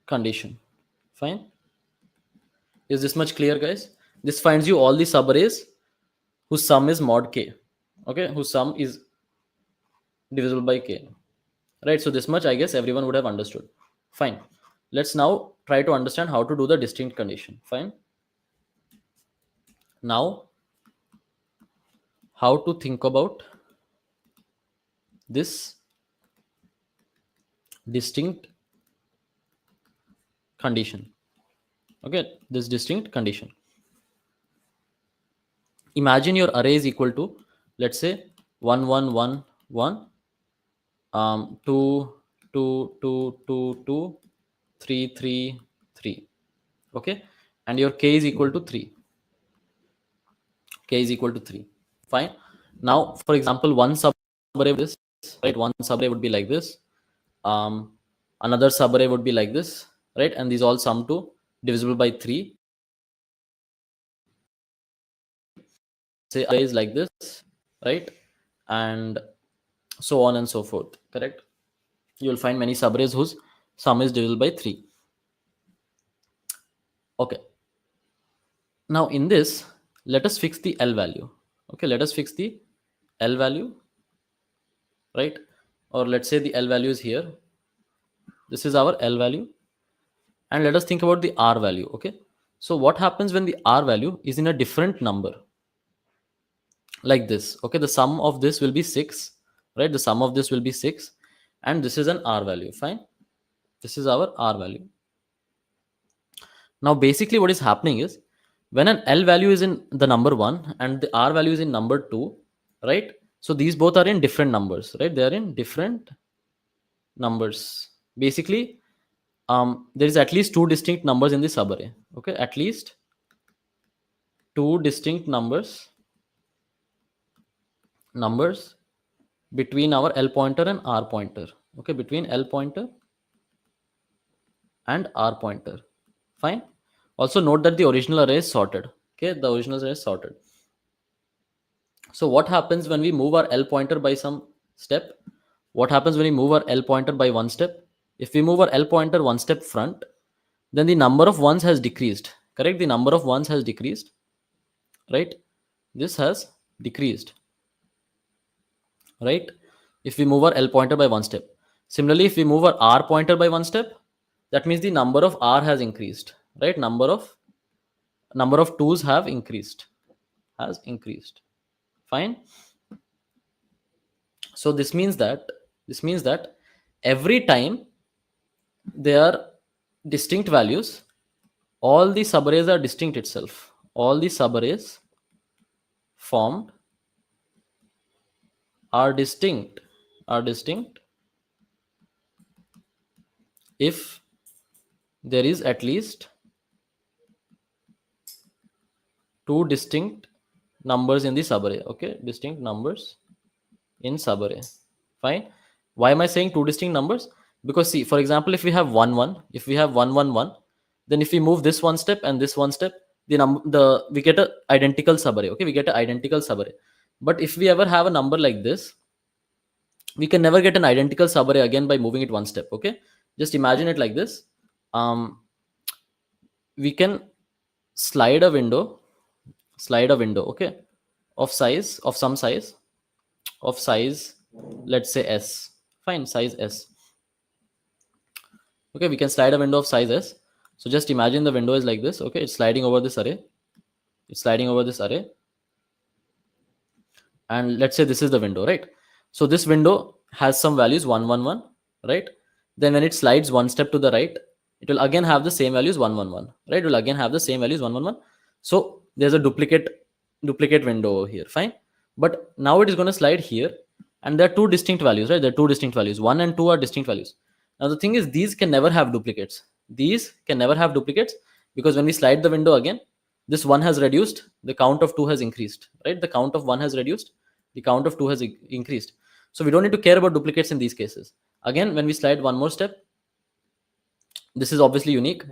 condition. Fine. Is this much clear, guys? This finds you all the subarrays whose sum is mod k. Okay, whose sum is divisible by k. Right, so this much I guess everyone would have understood. Fine. Let's now try to understand how to do the distinct condition. Fine. Now, how to think about this distinct condition. Okay, this distinct condition. Imagine your array is equal to, let's say, 1 1 1 1, 2 2 2 2 2, 3 3 3. Okay, and your k is equal to 3. K is equal to 3. Fine. Now, for example, one subarray this, right? One subarray would be like this. Another subarray would be like this, right? And these all sum to divisible by 3. Say array is like this, right? And so on and so forth, correct? You will find many subarrays whose sum is divisible by 3. Okay. Now in this, let us fix the L value. Okay, let us fix the L value, right? Or let's say the L value is here. This is our L value. And let us think about the R value. Okay, so what happens when the R value is in a different number? Like this. Okay, the sum of this will be 6, right? The sum of this will be 6, and this is an R value. Fine. This is our R value. Now basically what is happening is when an L value is in the number 1 and the R value is in number 2, right? So these both are in different numbers, right? They are in different numbers. Basically, there is at least two distinct numbers in the subarray. Okay, at least two distinct numbers between our L pointer and R pointer. Okay, between L pointer and R pointer. Fine. Also note that the original array is sorted. Okay, the original array is sorted. So what happens when we move our L pointer by some step? What happens when we move our L pointer by one step? If we move our L pointer one step front, then the number of ones has decreased. Correct? The number of ones has decreased. Right? This has decreased. Right? If we move our L pointer by one step. Similarly, if we move our R pointer by one step, that means the number of R has increased. Right? Number of twos have increased. Has increased. Fine. So this means that every time they are distinct values, all the subarrays are distinct itself. All the subarrays formed are distinct if there is at least two distinct numbers in the subarray. Okay, distinct numbers in subarray. Fine. Why am I saying two distinct numbers? Because see, for example, if we have 1 1, if we have 1 1 1, then if we move this one step and this one step, the we get a identical subarray. Okay, we get an identical subarray. But if we ever have a number like this, we can never get an identical subarray again by moving it one step. Okay, just imagine it like this. We can slide a window, okay, of some size, let's say S. Fine, size S. Okay, we can slide a window of size S. So just imagine the window is like this. Okay, it's sliding over this array. And let's say this is the window, right? So this window has some values 1 1 1, right? Then when it slides one step to the right, it will again have the same values 1 1 1, right? It will again have the same values 1 1 1. So there's a duplicate window over here. Fine. But now it is going to slide here, and there are two distinct values, right? There are two distinct values. 1 and 2 are distinct values. Now the thing is, these can never have duplicates. Because when we slide the window again, this 1 has reduced, the count of 2 has increased, right? The count of 1 has reduced, the count of 2 has increased. So we don't need to care about duplicates in these cases. Again, when we slide one more step, this is obviously unique.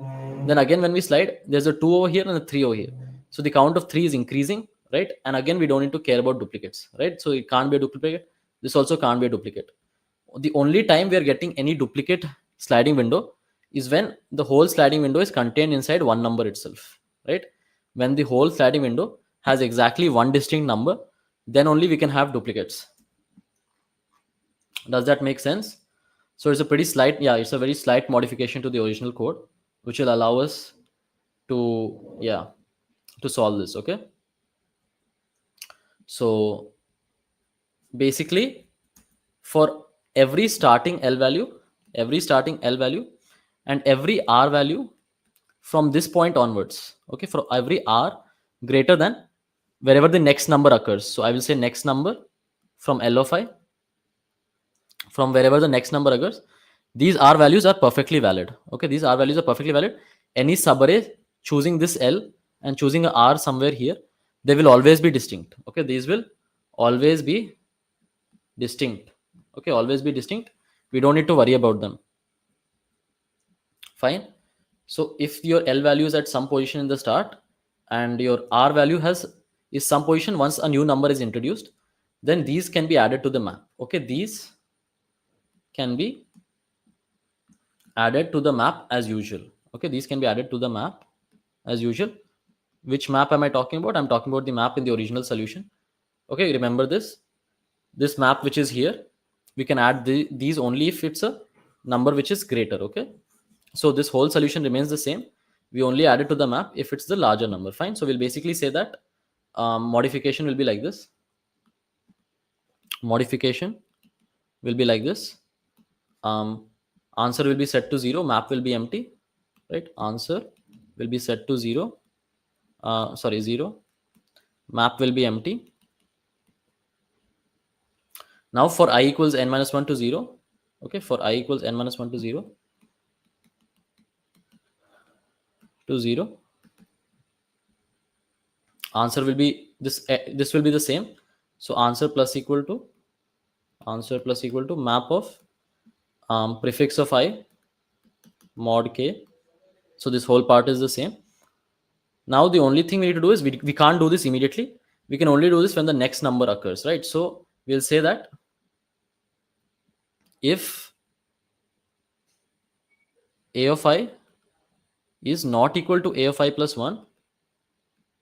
Then again, when we slide, there's a 2 over here and a 3 over here. So the count of 3 is increasing, right? And again, we don't need to care about duplicates, right? So it can't be a duplicate. This also can't be a duplicate. The only time we are getting any duplicate sliding window is when the whole sliding window is contained inside one number itself, right? When the whole sliding window has exactly one distinct number, then only we can have duplicates. Does that make sense? So it's a very slight modification to the original code, which will allow us to solve this. Okay. So basically, for every starting L value and every R value from this point onwards, okay, for every R greater than wherever the next number occurs. So I will say next number from L of I, from wherever the next number occurs, these R values are perfectly valid. Okay, these R values are perfectly valid. Any subarray choosing this L and choosing a R somewhere here, they will always be distinct. Okay, these will always be distinct. Okay, always be distinct. We don't need to worry about them. Fine. So if your L value is at some position in the start and your R value is some position once a new number is introduced, then these can be added to the map. Okay, these can be added to the map as usual. Okay, these can be added to the map as usual. Which map am I talking about? I'm talking about the map in the original solution. Okay, remember this map which is here, we can add these only if it's a number which is greater. Okay, so this whole solution remains the same. We only add it to the map if it's the larger number. Fine. So we'll basically say that modification will be like this. Answer will be set to 0, map will be empty, right? Answer will be set to 0, 0, map will be empty. Now for I equals n minus 1 to 0, okay, for I equals n minus 1 to 0, answer will be this will be the same. So answer plus equal to map of prefix of I mod k. So this whole part is the same. Now the only thing we need to do is we can't do this immediately. we can only do this when the next number occurs, right? So we'll say that if a of I is not equal to a of I plus 1,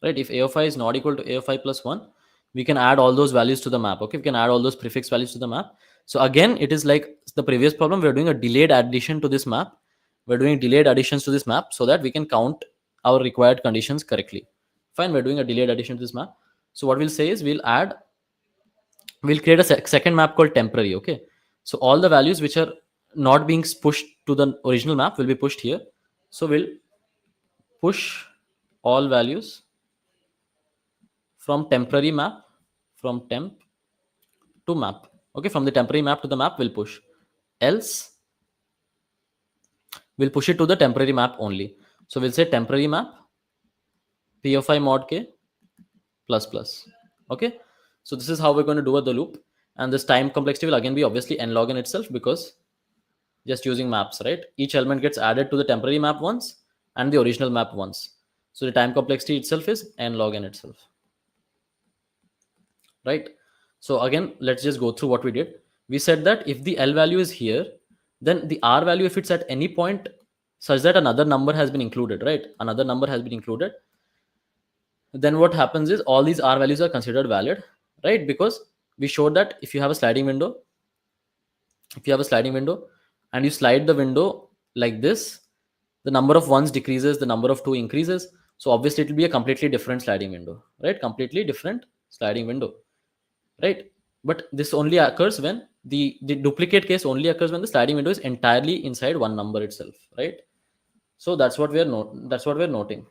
right? If a of I is not equal to a of I plus 1, we can add all those values to the map. Okay, we can add all those prefix values to the map. So again, it is like the previous problem. We're doing a delayed addition to this map. We're doing delayed additions to this map so that we can count our required conditions correctly. Fine, we're doing a delayed addition to this map. So what we'll say is we'll create a second map called temporary. Okay, so all the values which are not being pushed to the original map will be pushed here. So we'll push all values from temporary map, from temp to map. Okay, from the temporary map to the map we'll push, else we'll push it to the temporary map only. So we'll say temporary map p of I mod k plus plus. Okay, so this is how we're going to do the loop, and this time complexity will again be obviously n log n itself, because just using maps, right? Each element gets added to the temporary map once and the original map once. So the time complexity itself is n log n itself, right? So again, let's just go through what we did. We said that if the L value is here, then the R value, if it's at any point such that another number has been included, right? Another number has been included, then what happens is all these R values are considered valid, right? Because we showed that if you have a sliding window, and you slide the window like this, the number of ones decreases, the number of two increases. So obviously it will be a completely different sliding window, right? Completely different sliding window, right? But this only occurs when the duplicate case only occurs when the sliding window is entirely inside one number itself, right? So that's what we're noting.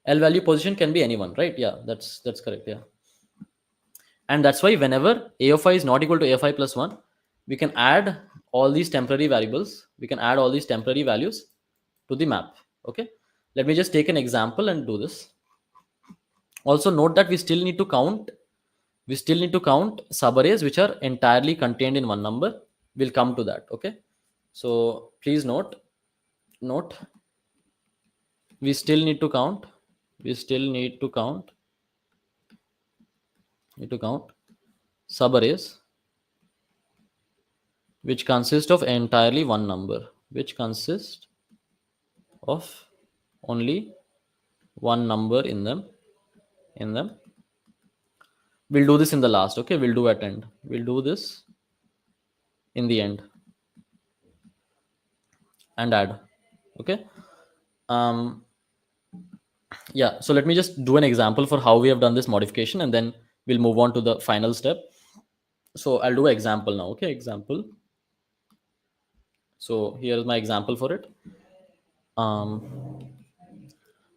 L value position can be anyone, right? Yeah, that's correct. Yeah, and that's why whenever a of I is not equal to a of I plus 1, we can add all these temporary variables, we can add all these temporary values to the map. Okay, let me just take an example and do this. Also note that we still need to count subarrays which are entirely contained in one number. We'll come to that. Okay, so please note we still need to count subarrays which consist of entirely one number, which consist of only one number in them. We'll do this in the last. Okay, we'll do at end, we'll do this in the end and add. Okay, yeah, so let me just do an example for how we have done this modification, and then we'll move on to the final step. So I'll do an example now. Okay, example. So here's my example for it.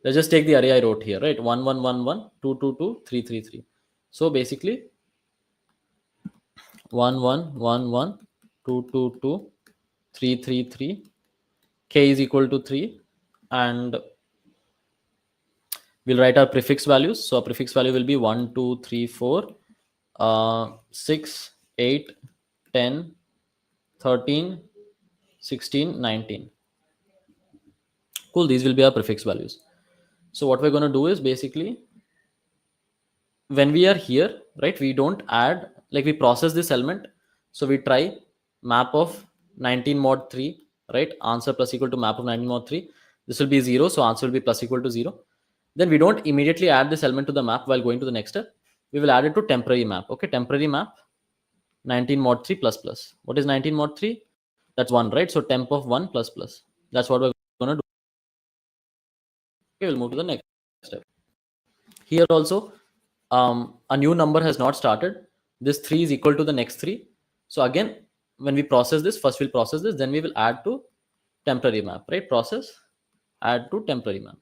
Let's just take the array I wrote here, right? 1 1 1 1 2 2 2 3 3 3. So basically 1 1 1 1 2 2 2 3 3 3, k is equal to 3, and we'll write our prefix values. So our prefix value will be 1 2 3 4 6 8 10 13 16 19. Cool, these will be our prefix values. So what we're going to do is basically, when we are here, right, we don't add, like we process this element. So we try map of 19 mod 3, right? Answer plus equal to map of 19 mod 3. This will be 0, so answer will be plus equal to 0. Then we don't immediately add this element to the map while going to the next step. We will add it to temporary map. Okay, temporary map 19 mod 3 plus plus. What is 19 mod 3? That's 1, right? So temp of 1 plus plus. That's what we're going to do. Okay, we'll move to the next step. Here also, a new number has not started. This 3 is equal to the next 3. So again, when we process this, first we'll process this, then we will add to temporary map, right? Process, add to temporary map.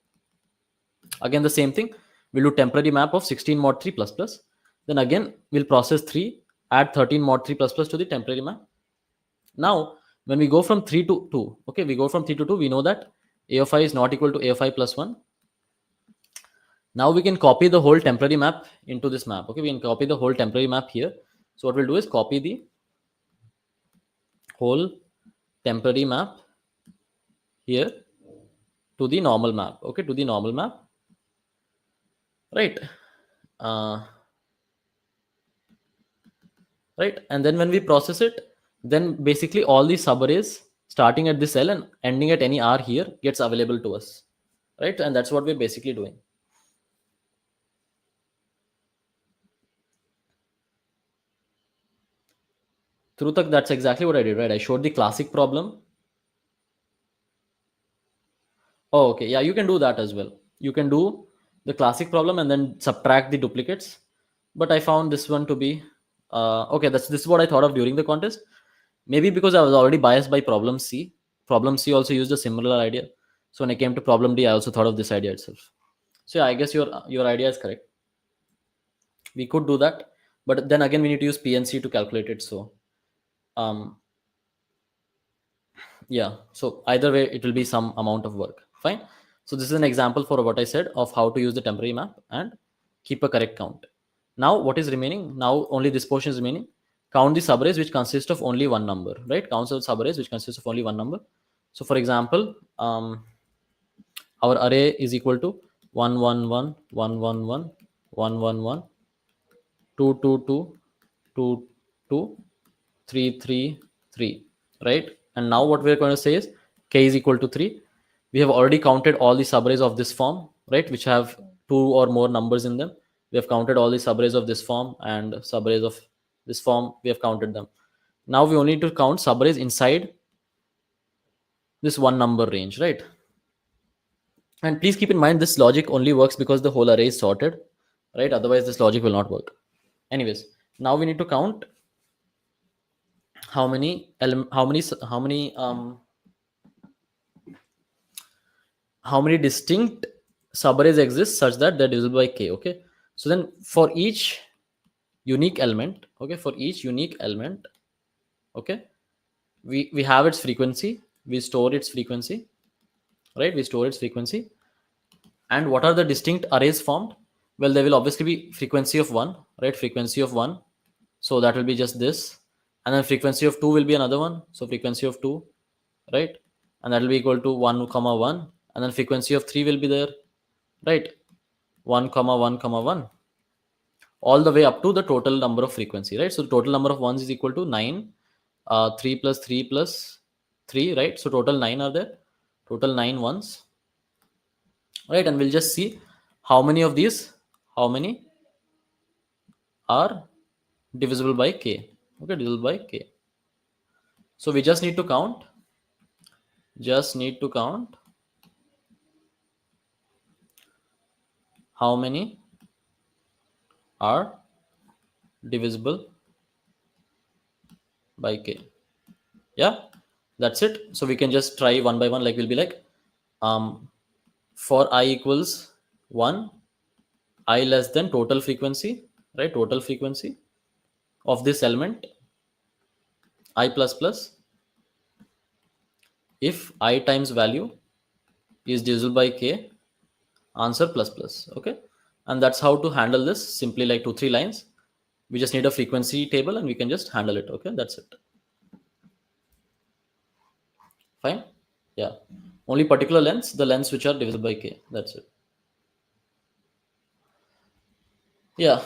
Again, the same thing. We'll do temporary map of 16 mod 3 plus plus. Then again, we'll process 3, add 13 mod 3 plus plus to the temporary map. Now, when we go from 3 to 2, okay, we go from 3 to 2, we know that a of I is not equal to a of I plus 1. Now we can copy the whole temporary map into this map. Okay, we can copy the whole temporary map here. So what we'll do is copy the whole temporary map here to the normal map. Okay, to the normal map. right? uh, right, and then when we process it, then basically all these subarrays starting at this L and ending at any R here gets available to us, right? And that's what we're basically doing. Trutak, that's exactly what I did, right? I showed the classic problem. Oh, okay. Yeah, you can do that as well. You can do the classic problem and then subtract the duplicates. But I found this one to be okay. This is what I thought of during the contest. Maybe because I was already biased by problem C. Problem C also used a similar idea. So when I came to problem D, I also thought of this idea itself. So yeah, I guess your idea is correct. We could do that, but then again we need to use PNC to calculate it. So um, yeah, so either way it will be some amount of work. Fine. So this is an example for what I said of how to use the temporary map and keep a correct count. Now what is remaining? Now only this portion is remaining. Count the subarrays which consist of only one number, right? Count the subarrays which consist of only one number. So for example, our array is equal to 111 111 111 222 22 333, right? And now what we're going to say is k is equal to 3. We have already counted all the subarrays of this form, right, which have two or more numbers in them. We have counted all the subarrays of this form and subarrays of this form. We have counted them. Now we only need to count subarrays inside this one number range, right? And please keep in mind this logic only works because the whole array is sorted, right? Otherwise this logic will not work. Anyways, now we need to count how many how many distinct subarrays exist such that they're divisible by k. Okay, so then for each unique element, okay, for each unique element, okay, we have its frequency, we store its frequency, right? We store its frequency. And what are the distinct arrays formed? Well, there will obviously be frequency of 1, right? Frequency of 1, so that will be just this. And then frequency of 2 will be another one, so frequency of 2, right? And that will be equal to 1 comma 1. And then frequency of 3 will be there, right? 1 comma 1 comma 1, all the way up to the total number of frequency, right? So the total number of ones is equal to 9. 3 plus 3 plus 3, right? So total 9 are there, total 9 ones, right? And we'll just see how many of these, how many are divisible by k. Okay, divisible by k. So we just need to count, how many are divisible by k. Yeah, that's it. So we can just try one by one. Like we'll be like, for I equals 1, I less than total frequency, right? Total frequency of this element I plus plus, if I times value is divisible by k, answer plus plus. Okay, and that's how to handle this. Simply like 2-3 lines. We just need a frequency table and we can just handle it. Okay, that's it. Fine. Yeah, only particular lengths, the lengths which are divisible by k, that's it. Yeah,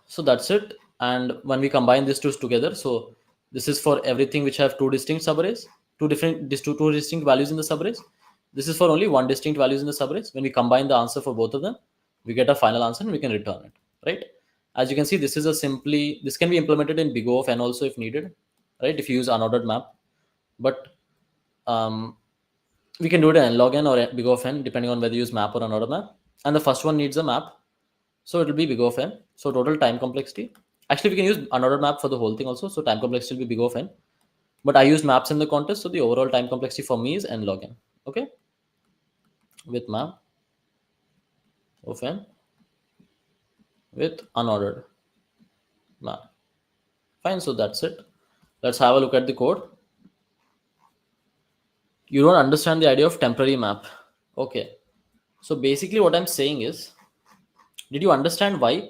so that's it. And when we combine these two together, so this is for everything which have two distinct subarrays, two distinct values in the subarrays. This is for only one distinct values in the subarrays. When we combine the answer for both of them, we get a final answer and we can return it, right? As you can see, this is a simply, this can be implemented in big O of n also if needed, right? If you use unordered map, but we can do it in n log n or big O of n depending on whether you use map or unordered map. And the first one needs a map, so it will be big O of n. So total time complexity. Actually, we can use unordered map for the whole thing also. So time complexity will be big O of n. But I used maps in the contest, so the overall time complexity for me is n log n. Okay, with map of n with unordered map. Fine. So that's it. Let's have a look at the code. You don't understand the idea of temporary map. Okay. So basically, what I'm saying is, did you understand why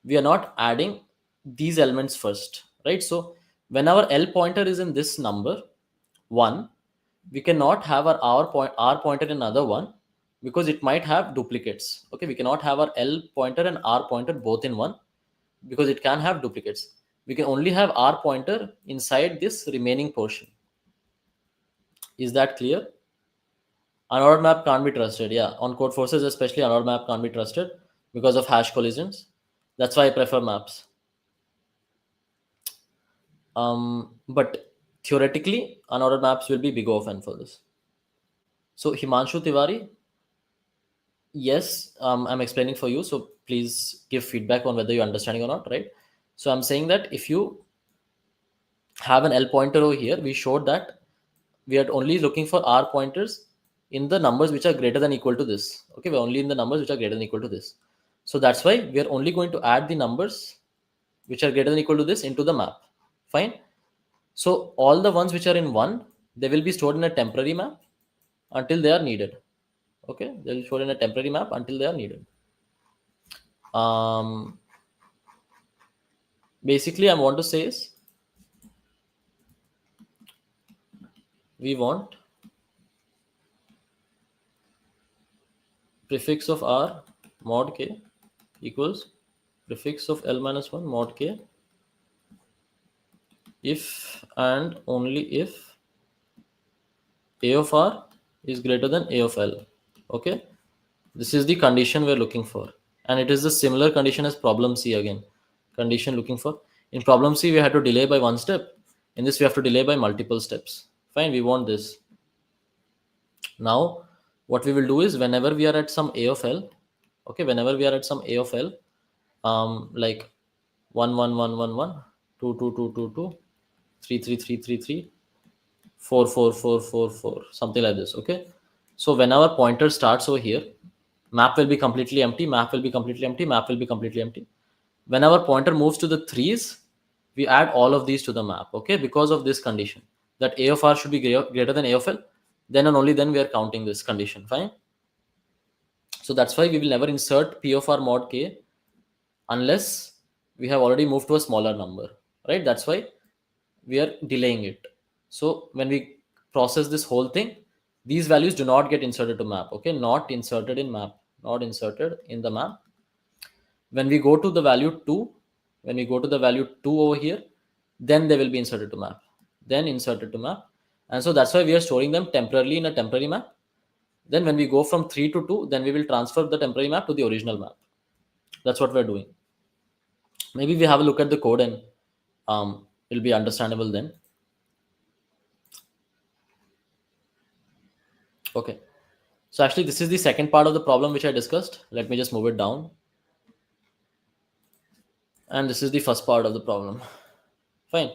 we are not adding these elements first, right? So when our L pointer is in this number 1, we cannot have our R pointer in another one because it might have duplicates. Okay, we cannot have our L pointer and R pointer both in one because it can have duplicates. We can only have R pointer inside this remaining portion. Is that clear? Unordered map can't be trusted. Yeah, on code forces especially, unordered map can't be trusted because of hash collisions. That's why I prefer maps. But theoretically, unordered maps will be big often for this. So Himanshu Tiwari, yes, I'm explaining for you. So please give feedback on whether you're understanding or not, right? So I'm saying that if you have an L pointer over here, we showed that we are only looking for R pointers in the numbers which are greater than equal to this. Okay, we're only in the numbers which are greater than equal to this. So that's why we are only going to add the numbers which are greater than equal to this into the map. Fine. So all the ones which are in one, they will be stored in a temporary map until they are needed. Okay, they will be stored in a temporary map until they are needed. Um, Basically, I want to say is we want prefix of r mod k equals prefix of l minus 1 mod k if and only if a of r is greater than a of l. Okay, this is the condition we're looking for, and it is the similar condition as problem C again. Condition looking for, in problem C we had to delay by one step, in this we have to delay by multiple steps. Fine, we want this. Now what we will do is whenever we are at some a of l, okay, whenever we are at some a of l, like 1 1 1 1 1 2 2 2 2 2 3 3 3 3 3 4 4 4 4 4, something like this. Okay, so when our pointer starts over here, map will be completely empty, map will be completely empty, map will be completely empty. When our pointer moves to the threes, we add all of these to the map. Okay, because of this condition that a of r should be greater than a of l, then and only then we are counting this condition. Fine. So that's why we will never insert p of r mod k unless we have already moved to a smaller number, right? That's why we are delaying it. So when we process this whole thing, these values do not get inserted to map. Okay, not inserted in map, not inserted in the map. When we go to the value 2, when we go to the value 2 over here, then they will be inserted to map, then inserted to map. And so that's why we are storing them temporarily in a temporary map. Then when we go from 3 to 2, then we will transfer the temporary map to the original map. That's what we're doing. Maybe we have a look at the code and it'll be understandable then. Okay, so actually this is the second part of the problem which I discussed. Let me just move it down, and this is the first part of the problem. Fine,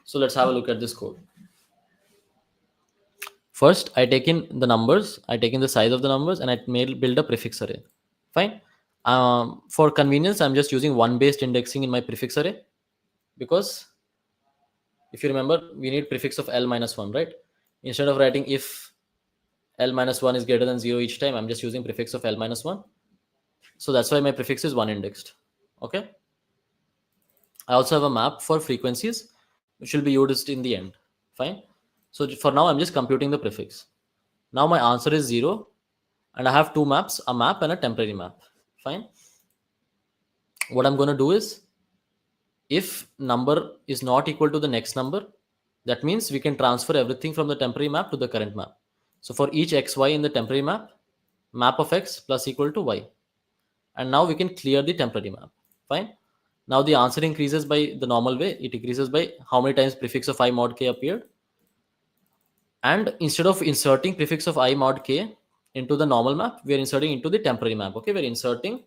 so let's have a look at this code. First I take in the numbers, I take in the size of the numbers, and I may build a prefix array. Fine. For convenience I'm just using one based indexing in my prefix array, because if you remember we need prefix of l minus 1, right? Instead of writing if l minus 1 is greater than 0 each time, I'm just using prefix of l minus 1. So that's why my prefix is one indexed. Okay, I also have a map for frequencies which will be used in the end. Fine. So for now I'm just computing the prefix. Now my answer is 0, and I have two maps, a map and a temporary map. Fine. What I'm going to do is, if number is not equal to the next number, that means we can transfer everything from the temporary map to the current map. So for each xy in the temporary map, map of x plus equal to y. And now we can clear the temporary map. Fine. Now the answer increases by the normal way. It increases by how many times prefix of I mod k appeared. And instead of inserting prefix of I mod k into the normal map, we are inserting into the temporary map. Okay, we're inserting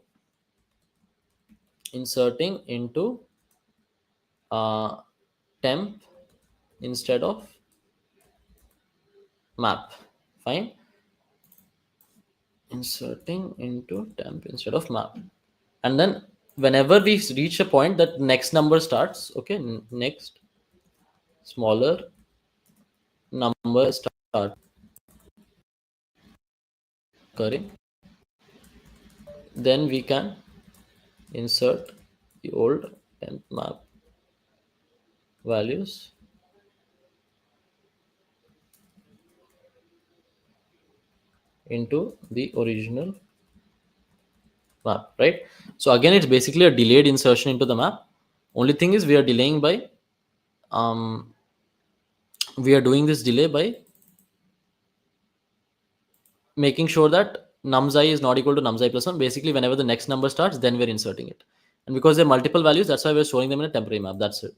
into temp instead of map. Fine. Inserting into temp instead of map. And then whenever we reach a point that next number starts, okay, next smaller number start occurring, then we can insert the old temp map values into the original map, right? So again, it's basically a delayed insertion into the map. Only thing is we are delaying by um, we are doing this delay by making sure that nums I is not equal to nums I plus 1. Basically, whenever the next number starts, then we're inserting it. And because they're multiple values, that's why we're storing them in a temporary map. That's it.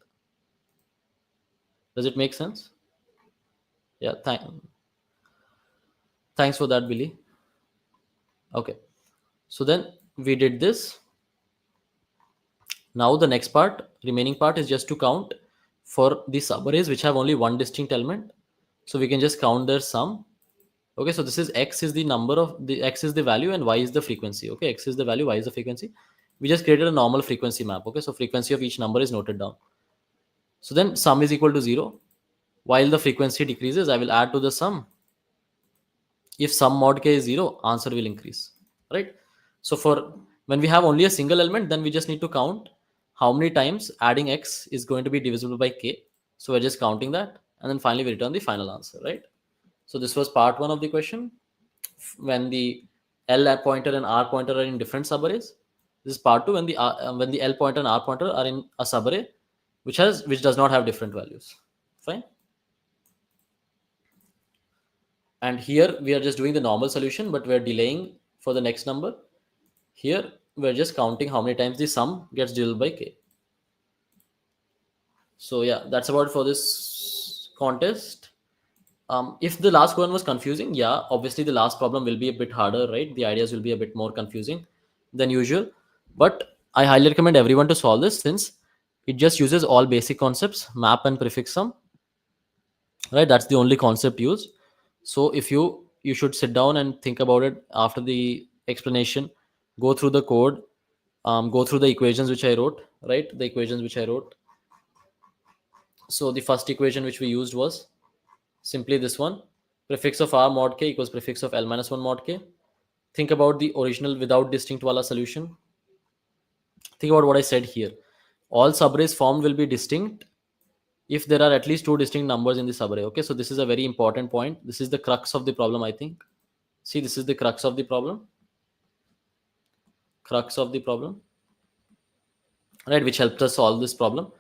Does it make sense? Yeah. Thanks for that, Billy. Okay. So then we did this. Now the next part, remaining part, is just to count for the subarrays which have only one distinct element. So we can just count their sum. Okay, so this is x is the number of the x is the value and y is the frequency. Okay, x is the value, y is the frequency. We just created a normal frequency map. Okay, so frequency of each number is noted down. So then sum is equal to 0. While the frequency decreases, I will add to the sum. If sum mod k is 0, answer will increase. Right? So for when we have only a single element, then we just need to count how many times adding x is going to be divisible by k. So we're just counting that, and then finally we return the final answer. Right? So this was part 1 of the question. When the L pointer and R pointer are in different subarrays. This is part 2 when the L pointer and R pointer are in a subarray which does not have different values. Fine. And here we are just doing the normal solution, but we're delaying for the next number. Here we're just counting how many times the sum gets divided by k. So yeah, that's about for this contest. If the last one was confusing, yeah, obviously the last problem will be a bit harder, right? The ideas will be a bit more confusing than usual. But I highly recommend everyone to solve this since it just uses all basic concepts, map and prefix sum, right? That's the only concept used. So if you should sit down and think about it after the explanation, go through the code, go through the equations which I wrote, right? The equations which I wrote. So the first equation which we used was simply this one: prefix of r mod k equals prefix of l minus 1 mod k. Think about the original without distinct wala solution. Think about what I said here. All subarrays formed will be distinct if there are at least two distinct numbers in the subarray. Okay, so this is a very important point. This is the crux of the problem, I think. See, this is the crux of the problem. Crux of the problem, right? Which helps us solve this problem.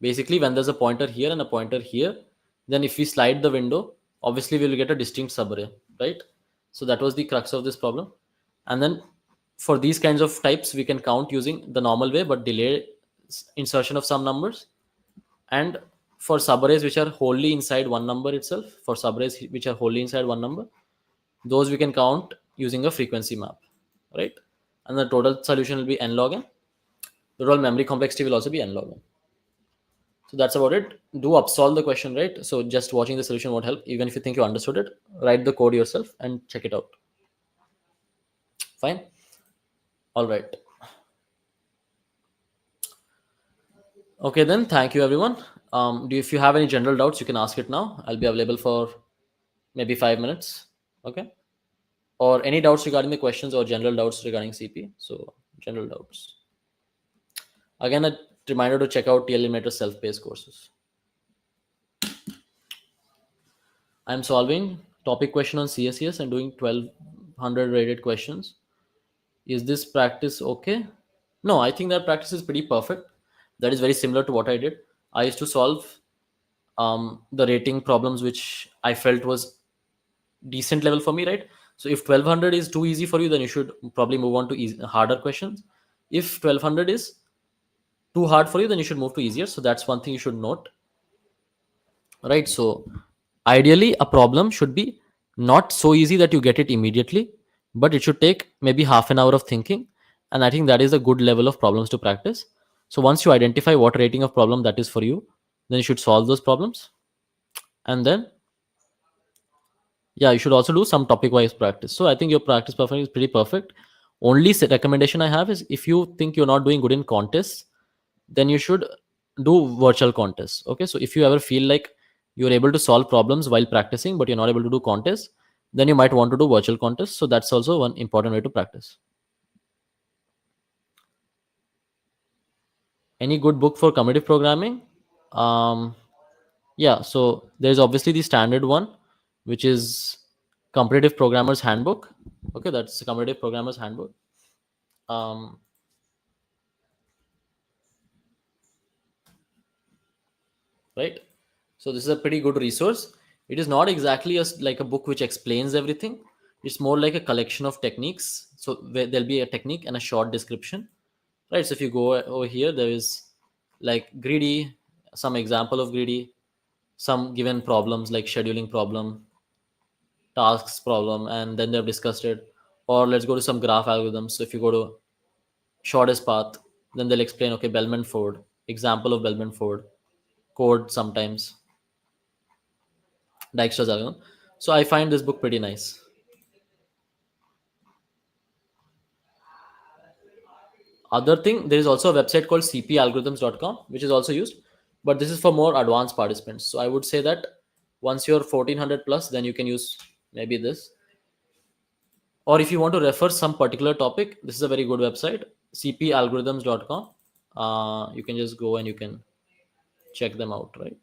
Basically, when there's a pointer here and a pointer here, then if we slide the window, obviously we will get a distinct subarray, right? So that was the crux of this problem. And then for these kinds of types, we can count using the normal way, but delay insertion of some numbers. And for subarrays which are wholly inside one number itself, for subarrays which are wholly inside one number, those we can count using a frequency map, right? And the total solution will be n log n. The total memory complexity will also be n log n. So that's about it. Do upsolve the question, right? So just watching the solution won't help. Even if you think you understood it, write the code yourself and check it out. Fine. All right. Okay, then. Thank you, everyone. If you have any general doubts, you can ask it now. I'll be available for maybe 5 minutes. Okay. Or any doubts regarding the questions or general doubts regarding CP. So general doubts. Again, a reminder to check out TLE Eliminators self-paced courses. I'm solving topic question on CSES and doing 1200 rated questions. Is this practice okay? No, I think that practice is pretty perfect. That is very similar to what I did. I used to solve the rating problems which I felt was decent level for me, right? So if 1200 is too easy for you, then you should probably move on to harder questions. If 1200 is too hard for you, then you should move to easier. So that's one thing you should note, right? So ideally a problem should be not so easy that you get it immediately, but it should take maybe half an hour of thinking, and I think that is a good level of problems to practice. So once you identify what rating of problem that is for you, then you should solve those problems. And then yeah, you should also do some topic wise practice. So I think your practice perfect is pretty perfect. Only recommendation I have is if you think you're not doing good in contests, then you should do virtual contests. Okay, so if you ever feel like you're able to solve problems while practicing but you're not able to do contests, then you might want to do virtual contests. So that's also one important way to practice. Any good book for community programming? Yeah, so there's obviously the standard one, which is competitive programmers handbook. Okay, that's the competitive programmers handbook. um, right, so this is a pretty good resource. It is not exactly like a book which explains everything. It's more like a collection of techniques, so there'll be a technique and a short description, right? So if you go over here, there is like greedy, some example of greedy, some given problems like scheduling problem, tasks problem, and then they've discussed it. Or let's go to some graph algorithms. So if you go to shortest path, then they'll explain, okay, Bellman Ford, example of Bellman Ford code, sometimes Dijkstra's algorithm. So I find this book pretty nice. Other thing, there is also a website called cpalgorithms.com, which is also used, but this is for more advanced participants. So I would say that once you're 1400 plus, then you can use maybe this. Or if you want to refer some particular topic, this is a very good website, cpalgorithms.com. You can just go and you can check them out, right?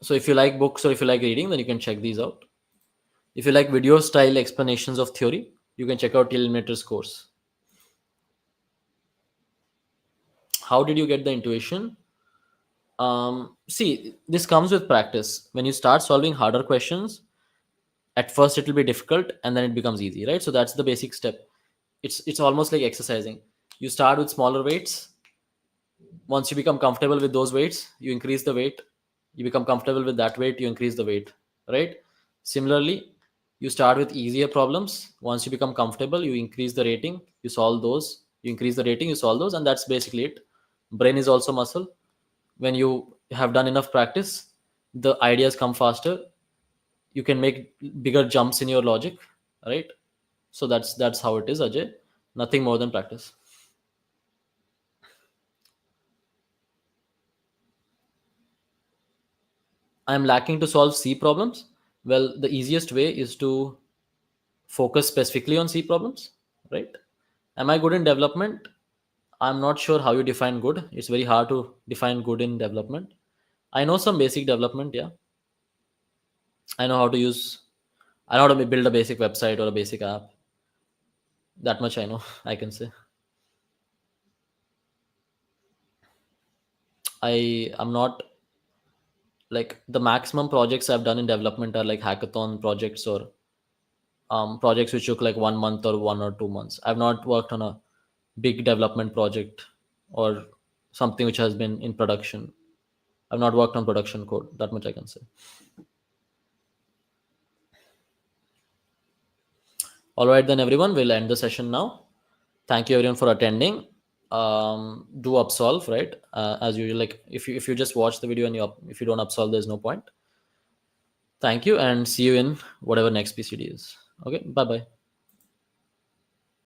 So if you like books or if you like reading, then you can check these out. If you like video style explanations of theory, you can check out TLE Eliminators course. How did you get the intuition? See, this comes with practice. When you start solving harder questions, at first it will be difficult and then it becomes easy, right? So that's the basic step. It's almost like exercising. You start with smaller weights. Once you become comfortable with those weights, you increase the weight. You become comfortable with that weight, you increase the weight, right? Similarly, you start with easier problems. Once you become comfortable, you increase the rating, you solve those, you increase the rating, you solve those, and that's basically it. Brain is also muscle. When you have done enough practice, the ideas come faster. You can make bigger jumps in your logic, right? So that's how it is, Ajay. Nothing more than practice. I'm lacking to solve C problems. Well, the easiest way is to focus specifically on C problems, right? Am I good in development? I'm not sure how you define good. It's very hard to define good in development. I know some basic development, yeah. I know how to use, I know how to build a basic website or a basic app. That much I know, I can say. I am not like the maximum projects I've done in development are like hackathon projects or projects which took like 1 month or 1 or 2 months. I've not worked on a big development project or something which has been in production. I've not worked on production code. That much I can say. All right, then everyone, we'll end the session now. Thank you everyone for attending. Do absolve, right? As usual, like if you just watch the video and if you don't absolve, there's no point. Thank you and see you in whatever next PCD is. Okay, bye bye.